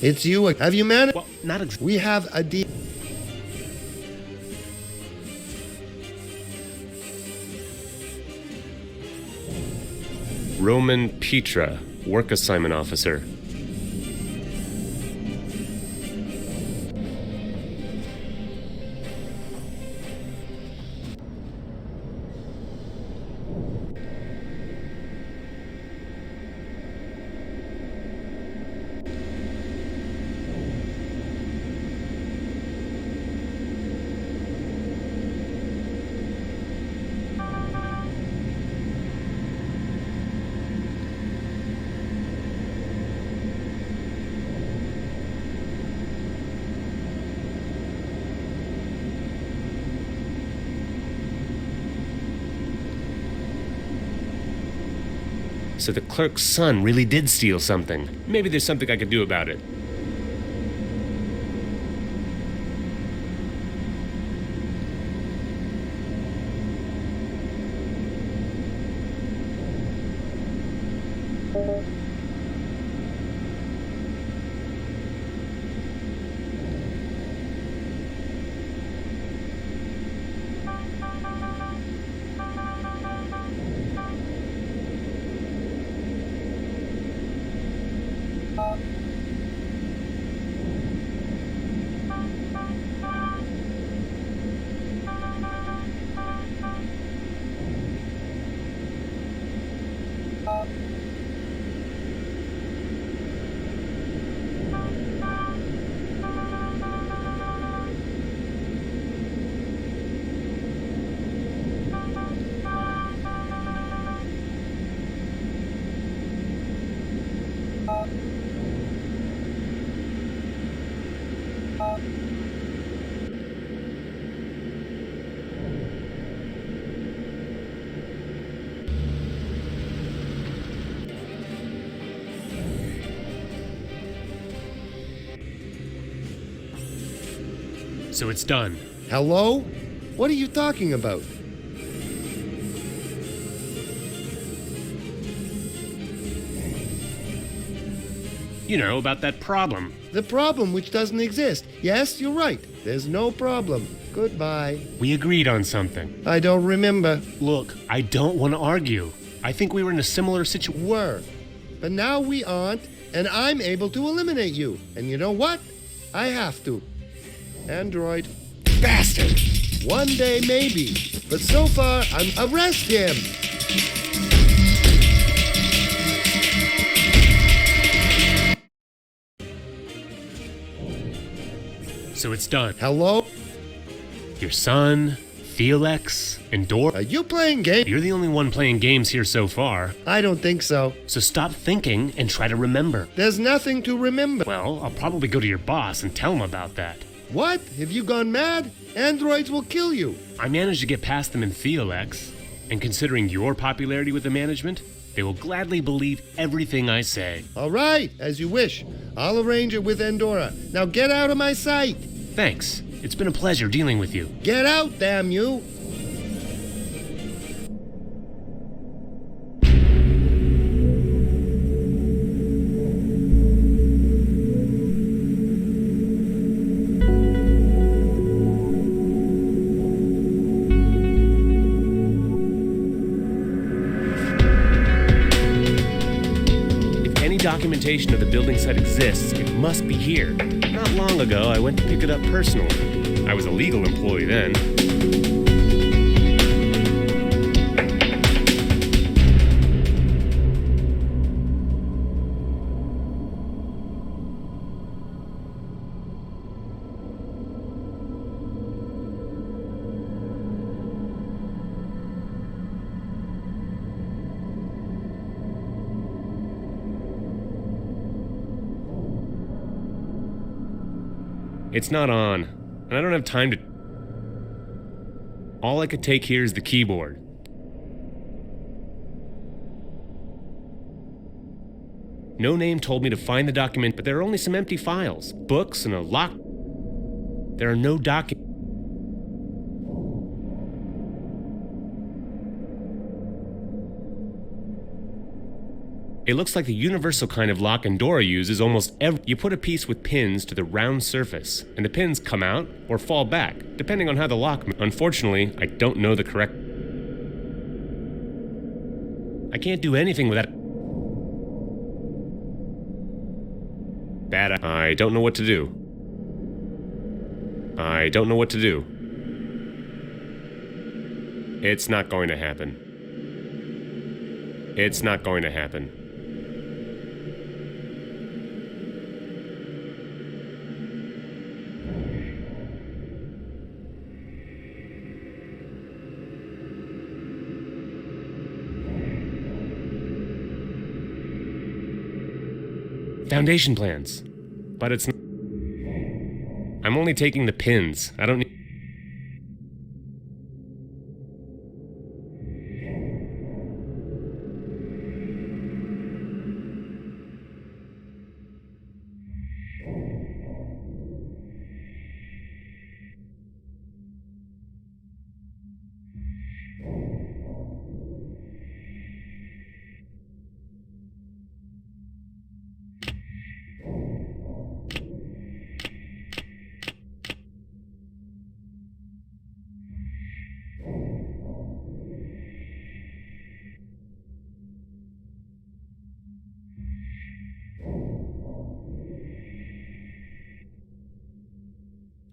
It's you. Have you managed?
Well, not ex-
We have a deal.
Roman Petra, work assignment officer. So the clerk's son really did steal something. Maybe there's something I could do about it. So it's done.
Hello? What are you talking about?
You know, about that problem.
The problem which doesn't exist. Yes, you're right. There's no problem. Goodbye.
We agreed on something.
I don't remember.
Look, I don't want to argue. I think we were in a similar situation.
Were. But now we aren't, and I'm able to eliminate you. And you know what? I have to. Android.
Bastard!
One day maybe. But so far, arrest him!
So it's done.
Hello?
Your son, Felix, and Dor.
Are you playing game?
You're the only one playing games here so far.
I don't think so.
So stop thinking and try to remember.
There's nothing to remember.
Well, I'll probably go to your boss and tell him about that.
What? Have you gone mad? Androids will kill you.
I managed to get past them in Theolex, and considering your popularity with the management, they will gladly believe everything I say.
All right, as you wish. I'll arrange it with Andorra. Now get out of my sight.
Thanks. It's been a pleasure dealing with you.
Get out, damn you.
Documentation of the building site exists, it must be here. Not long ago, I went to pick it up personally. I was a legal employee then. It's not on, and I don't have time to... All I could take here is the keyboard. No Name told me to find the document, but there are only some empty files, books, and a lock... There are no documents. It looks like the universal kind of lock and door I use is almost every. You put a piece with pins to the round surface, and the pins come out or fall back, depending on how the lock. Unfortunately, I don't know the correct. I can't do anything without. Bad. I don't know what to do. I don't know what to do. It's not going to happen. It's not going to happen. Foundation plans. But it's. I'm only taking the pins. I don't need.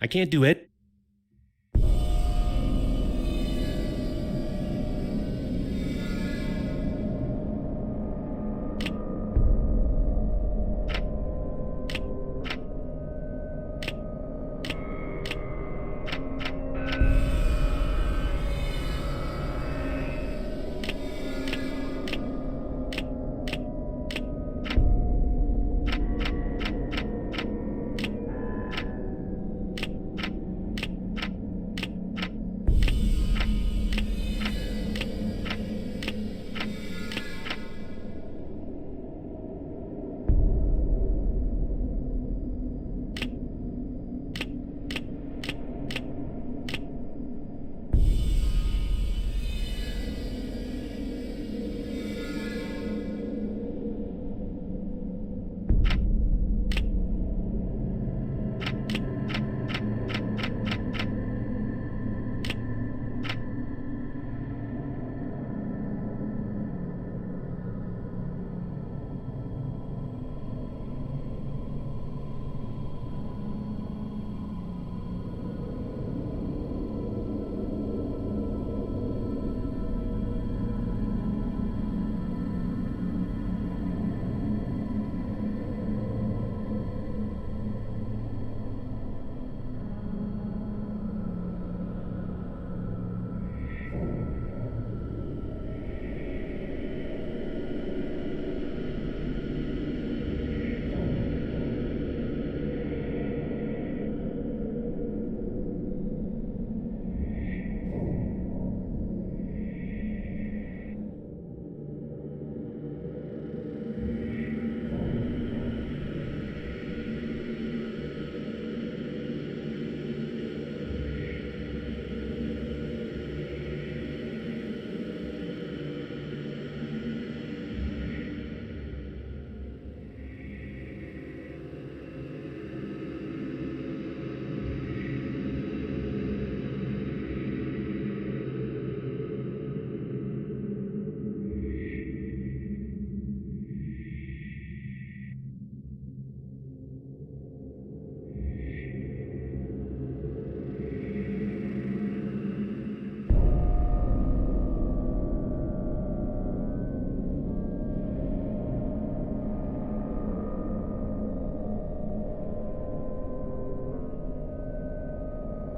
I can't do it.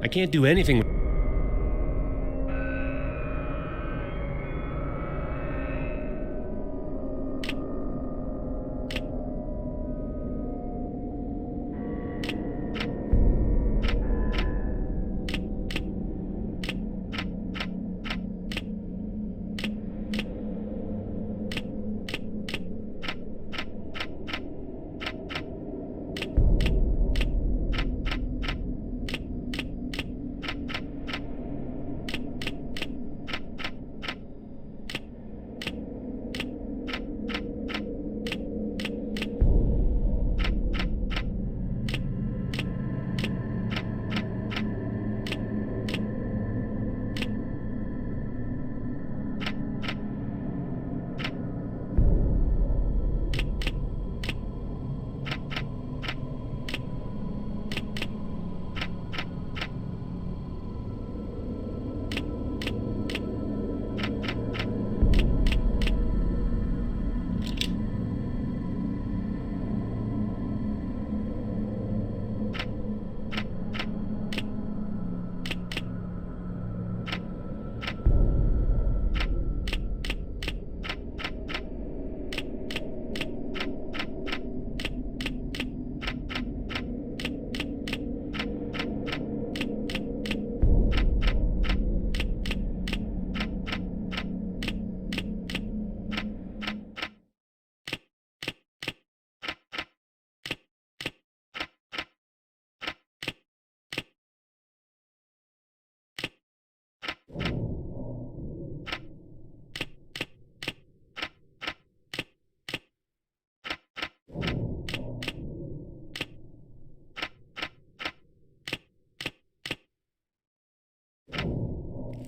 I can't do anything.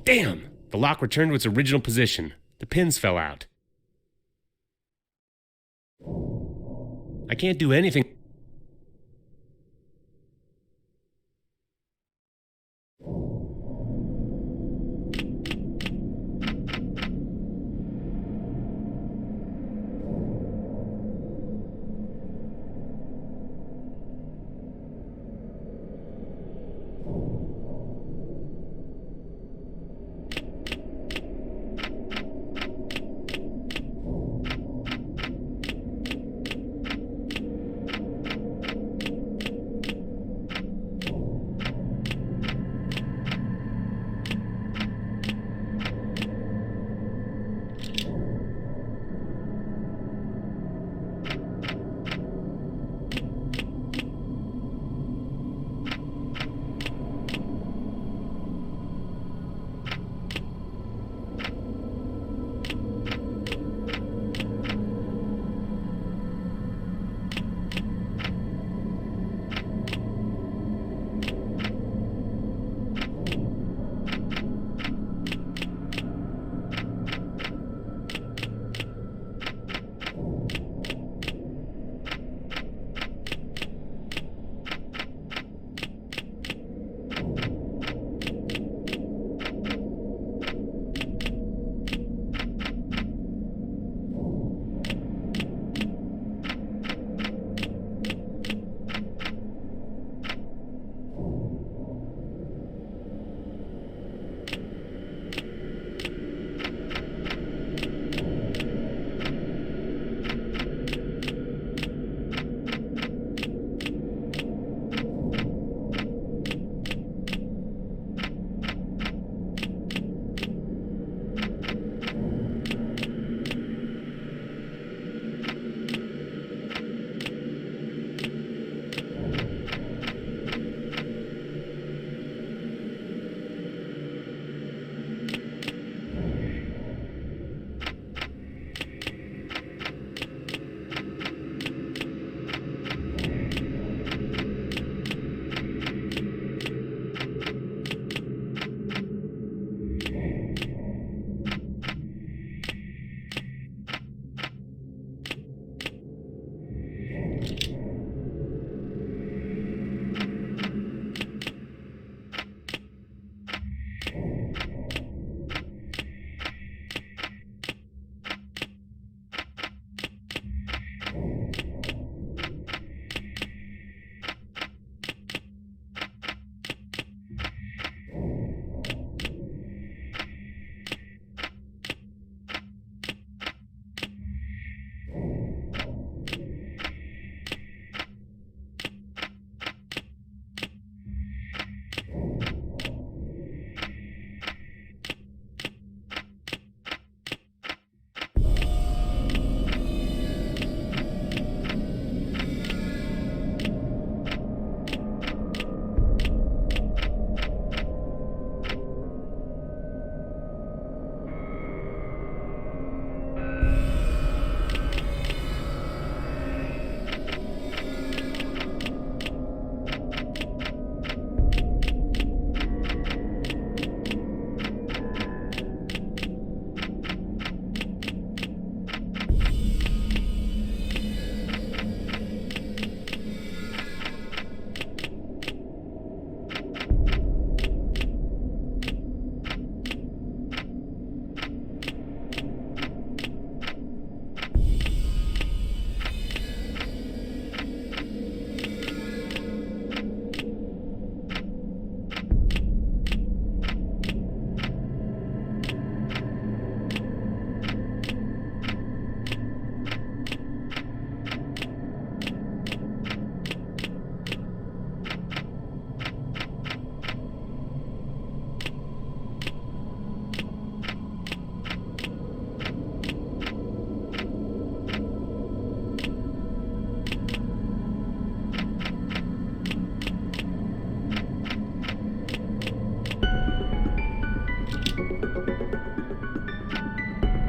Damn! The lock returned to its original position. The pins fell out. I can't do anything.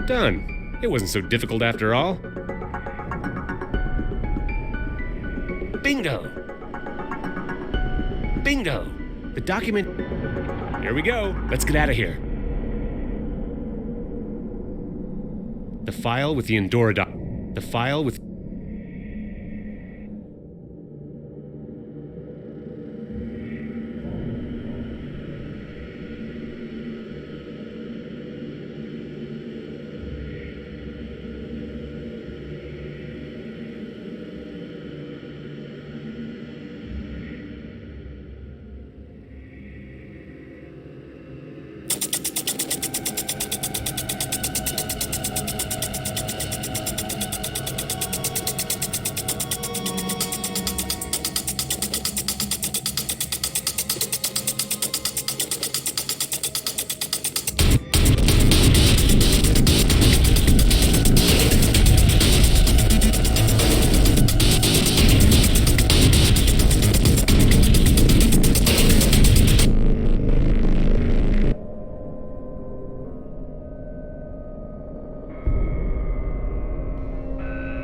Done. It wasn't so difficult after all. Bingo! Bingo! The document... Here we go. Let's get out of here. The file with the Andorra The file with...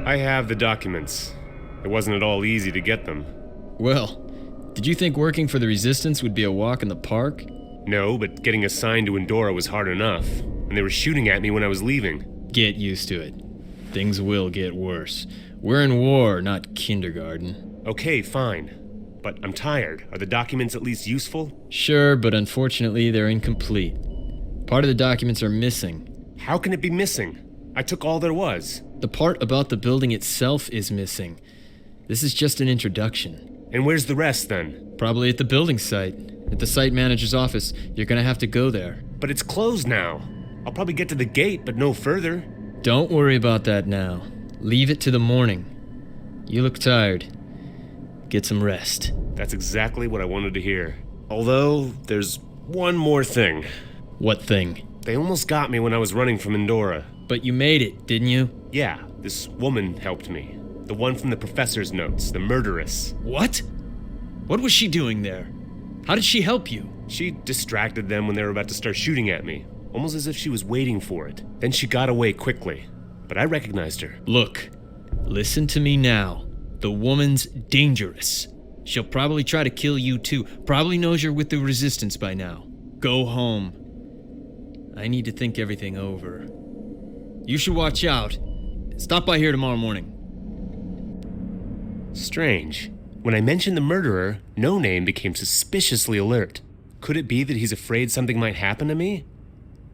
I have the documents. It wasn't at all easy to get them.
Well, did you think working for the Resistance would be a walk in the park?
No, but getting assigned to Andorra was hard enough, and they were shooting at me when I was leaving.
Get used to it. Things will get worse. We're in war, not kindergarten.
Okay, fine. But I'm tired. Are the documents at least useful?
Sure, but unfortunately they're incomplete. Part of the documents are missing.
How can it be missing? I took all there was.
The part about the building itself is missing. This is just an introduction.
And where's the rest, then?
Probably at the building site. At the site manager's office. You're gonna have to go there.
But it's closed now. I'll probably get to the gate, but no further.
Don't worry about that now. Leave it to the morning. You look tired. Get some rest.
That's exactly what I wanted to hear. Although, there's one more thing.
What thing?
They almost got me when I was running from Andorra.
But you made it, didn't you?
Yeah, this woman helped me. The one from the professor's notes, the murderess.
What? What was she doing there? How did she help you?
She distracted them when they were about to start shooting at me, almost as if she was waiting for it. Then she got away quickly, but I recognized her.
Look, listen to me now. The woman's dangerous. She'll probably try to kill you too. Probably knows you're with the Resistance by now. Go home. I need to think everything over. You should watch out. Stop by here tomorrow morning.
Strange. When I mentioned the murderer, No Name became suspiciously alert. Could it be that he's afraid something might happen to me?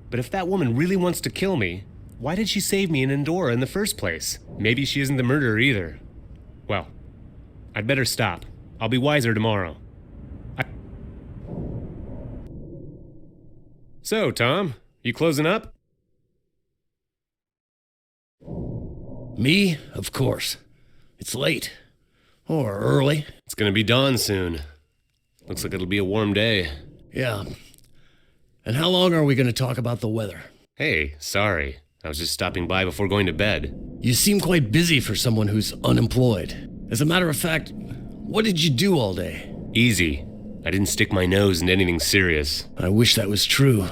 But if that woman really wants to kill me, why did she save me in Andorra in the first place? Maybe she isn't the murderer either. Well, I'd better stop. I'll be wiser tomorrow. So, Tom, you closing up?
Me? Of course. It's late. Or early.
It's gonna be dawn soon. Looks like it'll be a warm day.
Yeah. And how long are we going to talk about the weather?
Hey, sorry. I was just stopping by before going to bed.
You seem quite busy for someone who's unemployed. As a matter of fact, what did you do all day?
Easy. I didn't stick my nose into anything serious.
I wish that was true.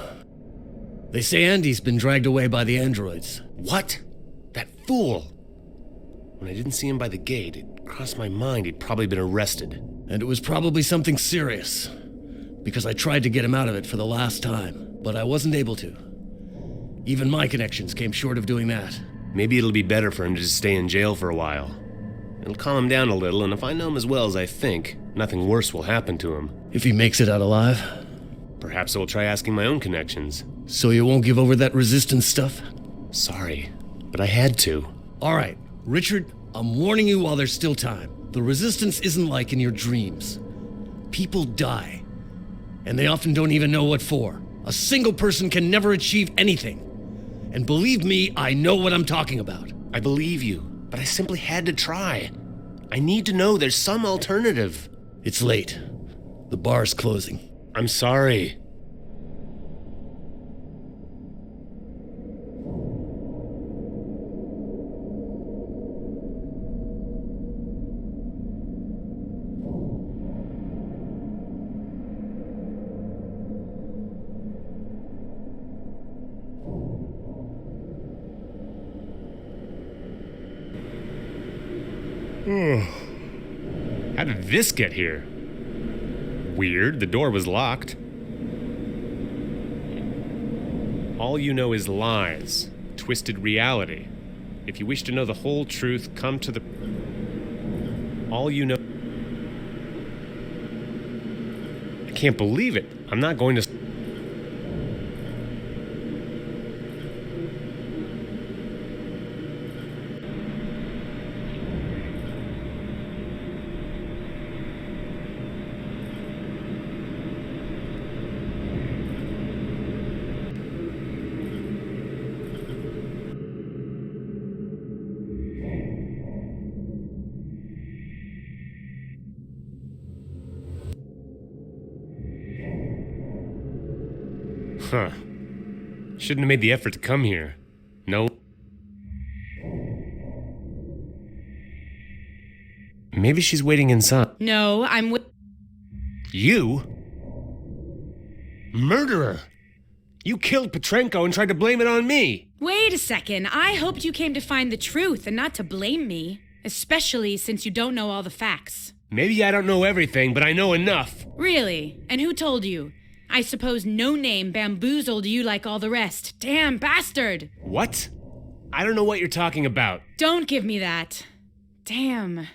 They say Andy's been dragged away by the androids.
What? That fool! When I didn't see him by the gate, it crossed my mind he'd probably been arrested.
And it was probably something serious. Because I tried to get him out of it for the last time, but I wasn't able to. Even my connections came short of doing that.
Maybe it'll be better for him to just stay in jail for a while. It'll calm him down a little, and if I know him as well as I think, nothing worse will happen to him.
If he makes it out alive.
Perhaps I will try asking my own connections.
So you won't give over that Resistance stuff?
Sorry, but I had to.
All right, Richard, I'm warning you while there's still time. The Resistance isn't like in your dreams. People die. And they often don't even know what for. A single person can never achieve anything. And believe me, I know what I'm talking about.
I believe you, but I simply had to try. I need to know there's some alternative.
It's late. The bar's closing.
I'm sorry. How did this get here? Weird, the door was locked. All you know is lies. twisted reality. If you wish to know the whole truth, come to the... All you know... I can't believe it. I'm not going to... Huh. Shouldn't have made the effort to come here. No. Maybe she's waiting inside.
No, I'm with...
You? Murderer! You killed Petrenko and tried to blame it on me!
Wait a second. I hoped you came to find the truth and not to blame me. Especially since you don't know all the facts.
Maybe I don't know everything, but I know enough.
Really? And who told you? I suppose No Name bamboozled you like all the rest. Damn bastard!
What? I don't know what you're talking about.
Don't give me that. Damn.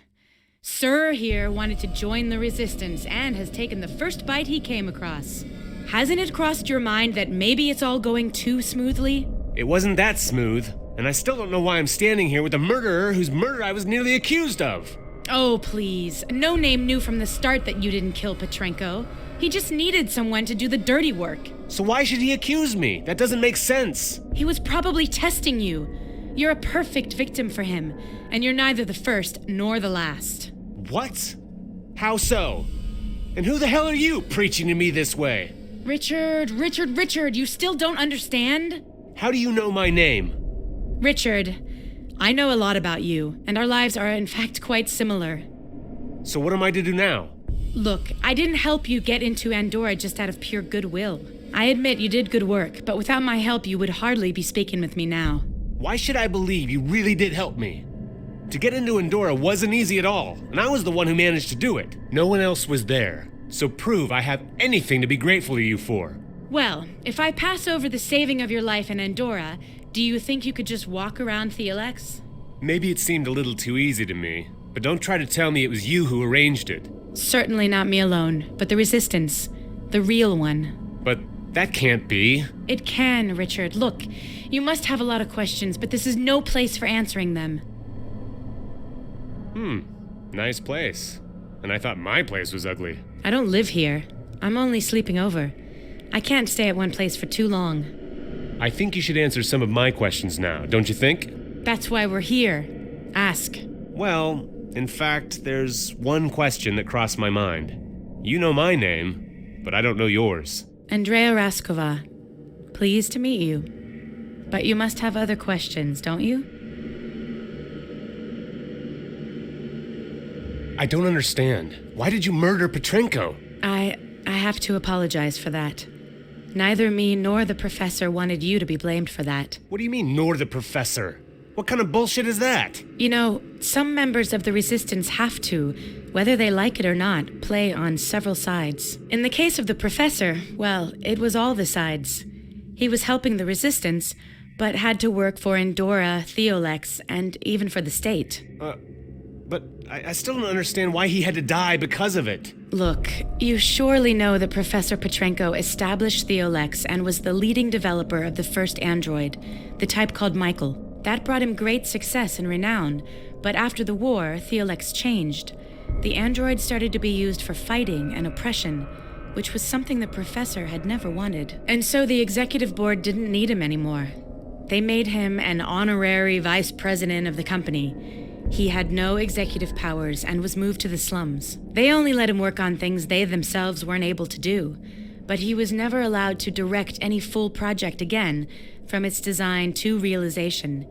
Sir here wanted to join the resistance and has taken the first bite he came across. Hasn't it crossed your mind that maybe it's all going too smoothly?
It wasn't that smooth, and I still don't know why I'm standing here with a murderer whose murder I was nearly accused of.
Oh, please. No Name knew from the start that you didn't kill Petrenko. He just needed someone to do the dirty work.
So why should he accuse me? That doesn't make sense.
He was probably testing you. You're a perfect victim for him, and you're neither the first nor the last.
What? How so? And who the hell are you preaching to me this way?
Richard, you still don't understand?
How do you know my name?
Richard, I know a lot about you, and our lives are in fact quite similar.
So what am I to do now?
Look, I didn't help you get into Andorra just out of pure goodwill. I admit you did good work, but without my help you would hardly be speaking with me now.
Why should I believe you really did help me? To get into Andorra wasn't easy at all, and I was the one who managed to do it. No one else was there, so prove I have anything to be grateful to you for.
Well, if I pass over the saving of your life in Andorra, do you think you could just walk around Theolex?
Maybe it seemed a little too easy to me, but don't try to tell me it was you who arranged it.
Certainly not me alone, but the Resistance. The real one.
But that can't be.
It can, Richard. Look, you must have a lot of questions, but this is no place for answering them.
Nice place. And I thought my place was ugly.
I don't live here. I'm only sleeping over. I can't stay at one place for too long.
I think you should answer some of my questions now, don't you think?
That's why we're here. Ask.
Well, in fact, there's one question that crossed my mind. You know my name, but I don't know yours.
Andrea Raskova. Pleased to meet you. But you must have other questions, don't you?
I don't understand. Why did you murder Petrenko?
I have to apologize for that. Neither me nor the professor wanted you to be blamed for that.
What do you mean, nor the professor? What kind of bullshit is that?
You know, some members of the Resistance have to, whether they like it or not, play on several sides. In the case of the professor, well, it was all the sides. He was helping the Resistance, but had to work for Andorra, Theolex, and even for the state.
But I still don't understand why he had to die because of it.
Look, you surely know that Professor Petrenko established Theolex and was the leading developer of the first android, the type called Michael. That brought him great success and renown, but after the war, Theolex changed. The android started to be used for fighting and oppression, which was something the professor had never wanted. And so the executive board didn't need him anymore. They made him an honorary vice president of the company. He had no executive powers and was moved to the slums. They only let him work on things they themselves weren't able to do, but he was never allowed to direct any full project again, from its design to realization.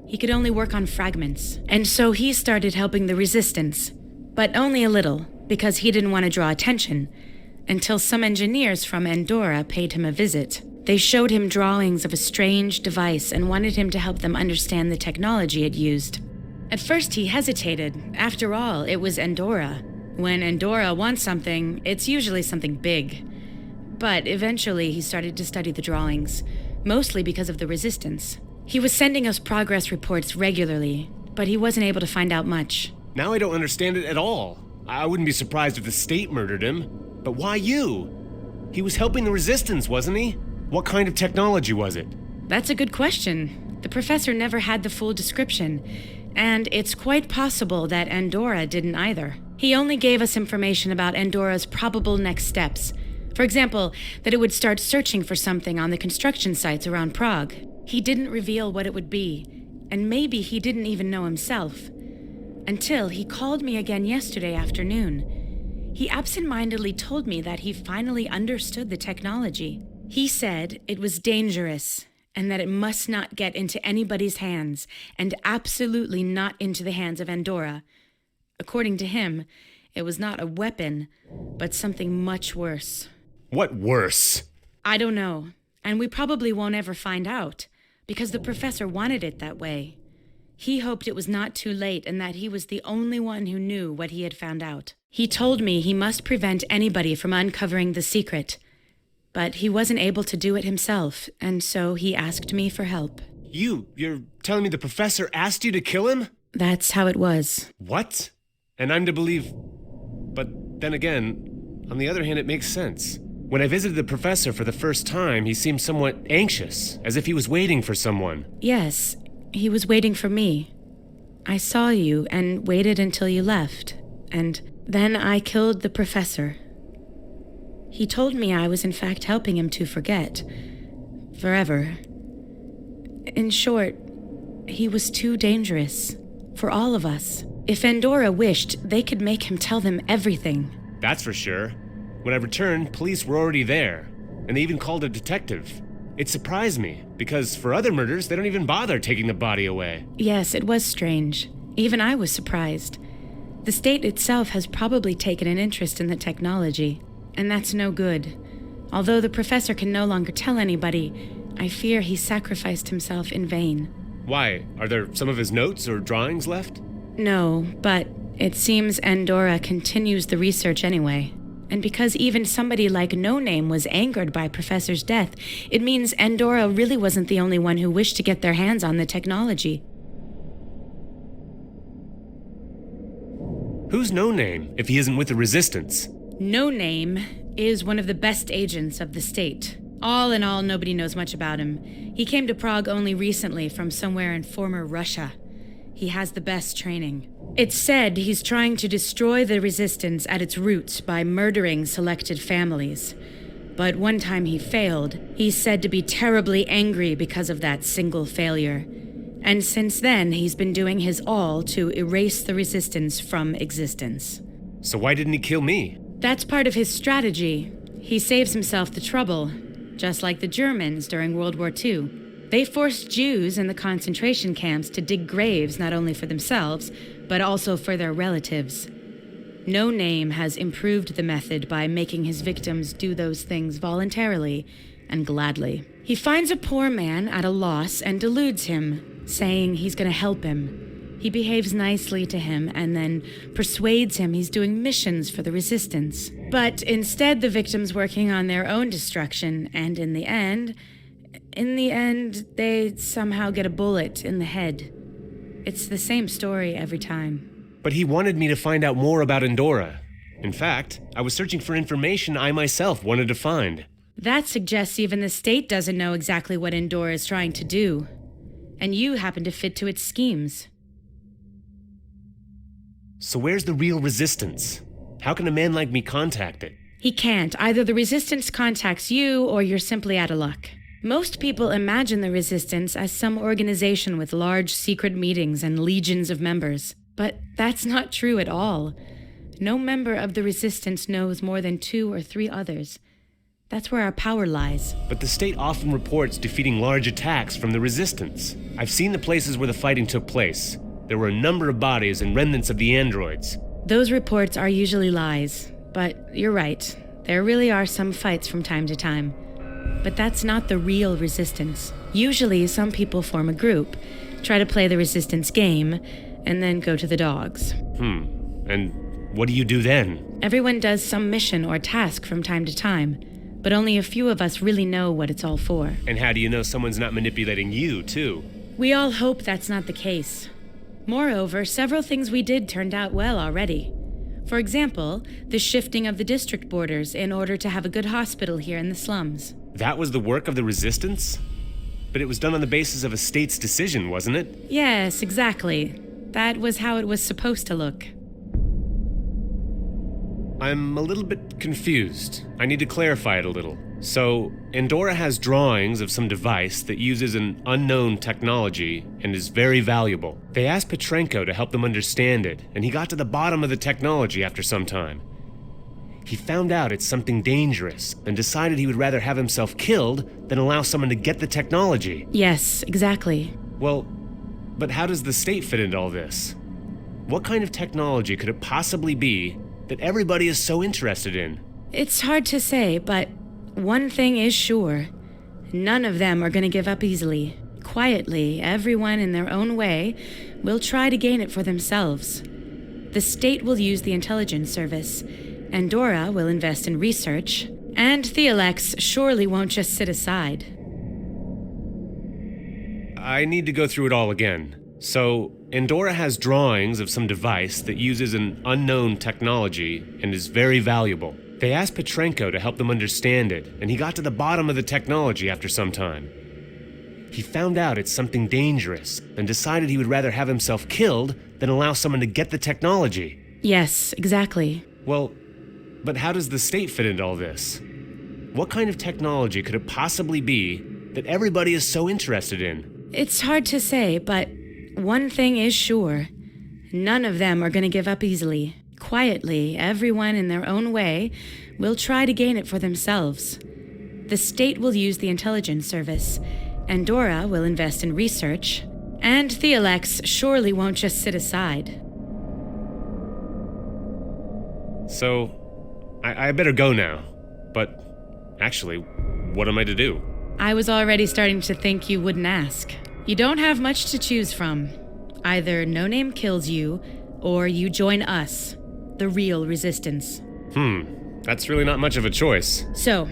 He could only work on fragments. And so he started helping the Resistance, but only a little, because he didn't want to draw attention, until some engineers from Andorra paid him a visit. They showed him drawings of a strange device and wanted him to help them understand the technology it used. At first he hesitated. After all, it was Andorra. When Andorra wants something, it's usually something big. But eventually he started to study the drawings, mostly because of the Resistance. He was sending us progress reports regularly, but he wasn't able to find out much.
Now I don't understand it at all. I wouldn't be surprised if the state murdered him. But why you? He was helping the resistance, wasn't he? What kind of technology was it?
That's a good question. The professor never had the full description, and it's quite possible that Andorra didn't either. He only gave us information about Andorra's probable next steps. For example, that it would start searching for something on the construction sites around Prague. He didn't reveal what it would be, and maybe he didn't even know himself. Until he called me again yesterday afternoon. He absentmindedly told me that he finally understood the technology. He said it was dangerous, and that it must not get into anybody's hands, and absolutely not into the hands of Andorra. According to him, it was not a weapon, but something much worse.
What worse?
I don't know, and we probably won't ever find out, because the professor wanted it that way. He hoped it was not too late and that he was the only one who knew what he had found out. He told me he must prevent anybody from uncovering the secret, but he wasn't able to do it himself, and so he asked me for help.
You're telling me the professor asked you to kill him?
That's how it was.
What? And I'm to believe... But then again, on the other hand, it makes sense. When I visited the professor for the first time, he seemed somewhat anxious, as if he was waiting for someone.
Yes, he was waiting for me. I saw you and waited until you left, and then I killed the professor. He told me I was in fact helping him to forget. Forever. In short, he was too dangerous. For all of us. If Andorra wished, they could make him tell them everything.
That's for sure. When I returned, police were already there, and they even called a detective. It surprised me, because for other murders, they don't even bother taking the body away.
Yes, it was strange. Even I was surprised. The state itself has probably taken an interest in the technology, and that's no good. Although the professor can no longer tell anybody, I fear he sacrificed himself in vain.
Why? Are there some of his notes or drawings left?
No, but it seems Andorra continues the research anyway. And because even somebody like No Name was angered by Professor's death, it means Andorra really wasn't the only one who wished to get their hands on the technology.
Who's No Name, if he isn't with the Resistance?
No Name is one of the best agents of the state. All in all, nobody knows much about him. He came to Prague only recently from somewhere in former Russia. He has the best training. It's said he's trying to destroy the resistance at its roots by murdering selected families. But one time he failed. He's said to be terribly angry because of that single failure. And since then, he's been doing his all to erase the resistance from existence.
So why didn't he kill me?
That's part of his strategy. He saves himself the trouble, just like the Germans during World War II. They forced Jews in the concentration camps to dig graves not only for themselves, but also for their relatives. No Name has improved the method by making his victims do those things voluntarily and gladly. He finds a poor man at a loss and deludes him, saying he's going to help him. He behaves nicely to him and then persuades him he's doing missions for the resistance. But instead, the victim's working on their own destruction, and in the end, they somehow get a bullet in the head. It's the same story every time.
But he wanted me to find out more about Andorra. In fact, I was searching for information I myself wanted to find.
That suggests even the state doesn't know exactly what Andorra is trying to do. And you happen to fit to its schemes.
So where's the real resistance? How can a man like me contact it?
He can't. Either the resistance contacts you, or you're simply out of luck. Most people imagine the resistance as some organization with large secret meetings and legions of members. But that's not true at all. No member of the resistance knows more than 2 or 3 others. That's where our power lies.
But the state often reports defeating large attacks from the resistance. I've seen the places where the fighting took place. There were a number of bodies and remnants of the androids.
Those reports are usually lies. But you're right. There really are some fights from time to time. But that's not the real resistance. Usually, some people form a group, try to play the resistance game, and then go to the dogs.
And what do you do then?
Everyone does some mission or task from time to time, but only a few of us really know what it's all for.
And how do you know someone's not manipulating you, too?
We all hope that's not the case. Moreover, several things we did turned out well already. For example, the shifting of the district borders in order to have a good hospital here in the slums.
That was the work of the resistance? But it was done on the basis of a state's decision, wasn't it?
Yes, exactly. That was how it was supposed to look.
I'm a little bit confused. I need to clarify it a little. So, Andorra has drawings of some device that uses an unknown technology and is very valuable. They asked Petrenko to help them understand it, and he got to the bottom of the technology after some time. He found out it's something dangerous and decided he would rather have himself killed than allow someone to get the technology.
Yes, exactly.
Well, but how does the state fit into all this? What kind of technology could it possibly be that everybody is so interested in?
It's hard to say, but one thing is sure. None of them are going to give up easily. Quietly, everyone in their own way will try to gain it for themselves. The state will use the intelligence service. Andorra will invest in research. And Theolex surely won't just sit aside.
I need to go through it all again. So, Andorra has drawings of some device that uses an unknown technology and is very valuable. They asked Petrenko to help them understand it, and he got to the bottom of the technology after some time. He found out it's something dangerous and decided he would rather have himself killed than allow someone to get the technology.
Yes, exactly.
Well, but how does the state fit into all this? What kind of technology could it possibly be that everybody is so interested in?
It's hard to say, but one thing is sure. None of them are going to give up easily. Quietly, everyone in their own way will try to gain it for themselves. The state will use the intelligence service. Andorra will invest in research. And Theolex surely won't just sit aside.
So, I better go now. But, actually, what am I to do?
I was already starting to think you wouldn't ask. You don't have much to choose from. Either No Name kills you, or you join us, the real resistance.
That's really not much of a choice.
So,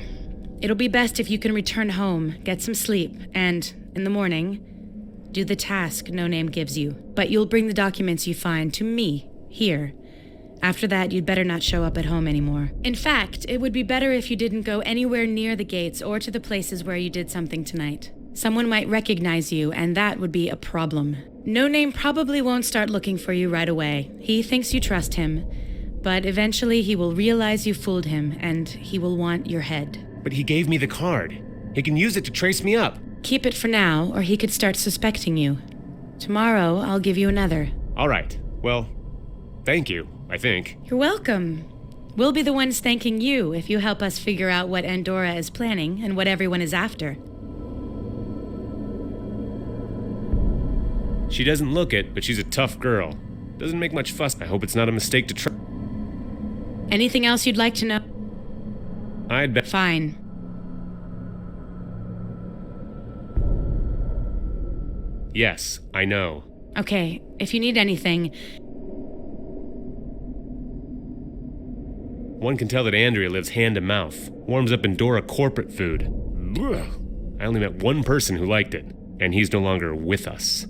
it'll be best if you can return home, get some sleep, and, in the morning, do the task No Name gives you. But you'll bring the documents you find to me, here. After that, you'd better not show up at home anymore. In fact, it would be better if you didn't go anywhere near the gates or to the places where you did something tonight. Someone might recognize you, and that would be a problem. No Name probably won't start looking for you right away. He thinks you trust him, but eventually he will realize you fooled him, and he will want your head.
But he gave me the card. He can use it to trace me up.
Keep it for now, or he could start suspecting you. Tomorrow, I'll give you another.
All right. Well, thank you, I think.
You're welcome. We'll be the ones thanking you if you help us figure out what Andorra is planning and what everyone is after.
She doesn't look it, but she's a tough girl. Doesn't make much fuss. I hope it's not a mistake to try.
Anything else you'd like to know?
I'd bet.
Fine.
Yes, I know.
Okay, if you need anything...
One can tell that Andrea lives hand to mouth. Warms up Andorra corporate food. Ugh. I only met one person who liked it, and he's no longer with us.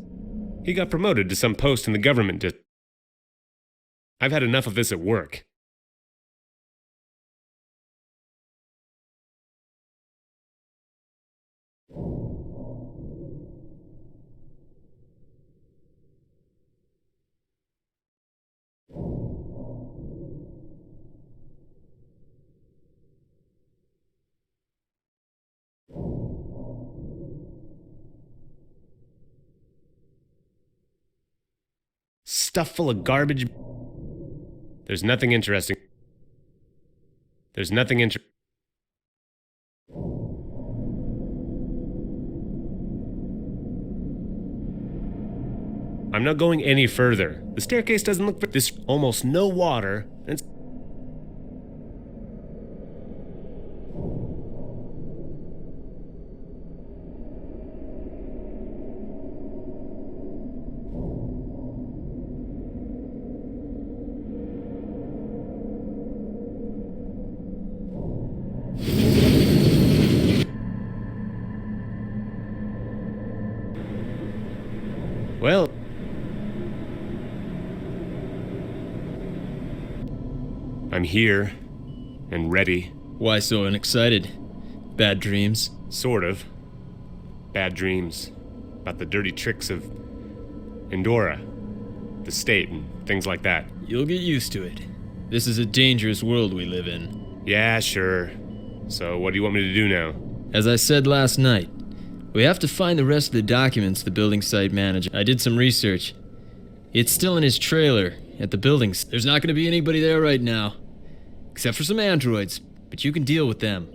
He got promoted to some post in the government. I've had enough of this at work. Stuff full of garbage. There's nothing interesting. There's nothing I'm not going any further. The staircase doesn't look... There's almost no water, and... Well, I'm here and ready.
Why so unexcited? Bad dreams?
Sort of. Bad dreams about the dirty tricks of Endora, the state, and things like that.
You'll get used to it. This is a dangerous world we live in.
Yeah, sure. So what do you want me to do now?
As I said last night, we have to find the rest of the documents the building site manager. I did some research. It's still in his trailer at the buildings. There's not going to be anybody there right now, except for some androids, but you can deal with them.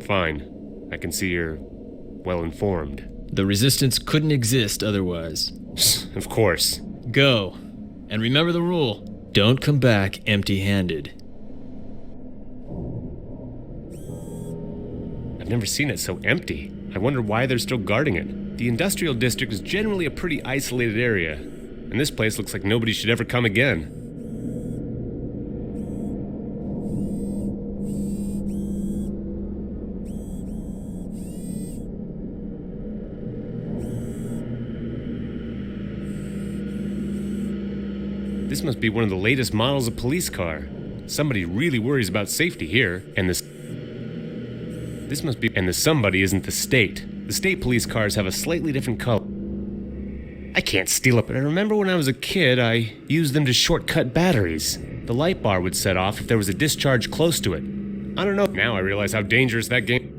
Fine. I can see you're well informed.
The resistance couldn't exist otherwise.
Of course.
Go. And remember the rule. Don't come back empty-handed.
I've never seen it so empty. I wonder why they're still guarding it. The industrial district is generally a pretty isolated area, and this place looks like nobody should ever come again. This must be one of the latest models of police car. Somebody really worries about safety here, and the somebody isn't the state. The state police cars have a slightly different color. I can't steal it, but I remember when I was a kid, I used them to shortcut batteries. The light bar would set off if there was a discharge close to it. I don't know. Now I realize how dangerous that game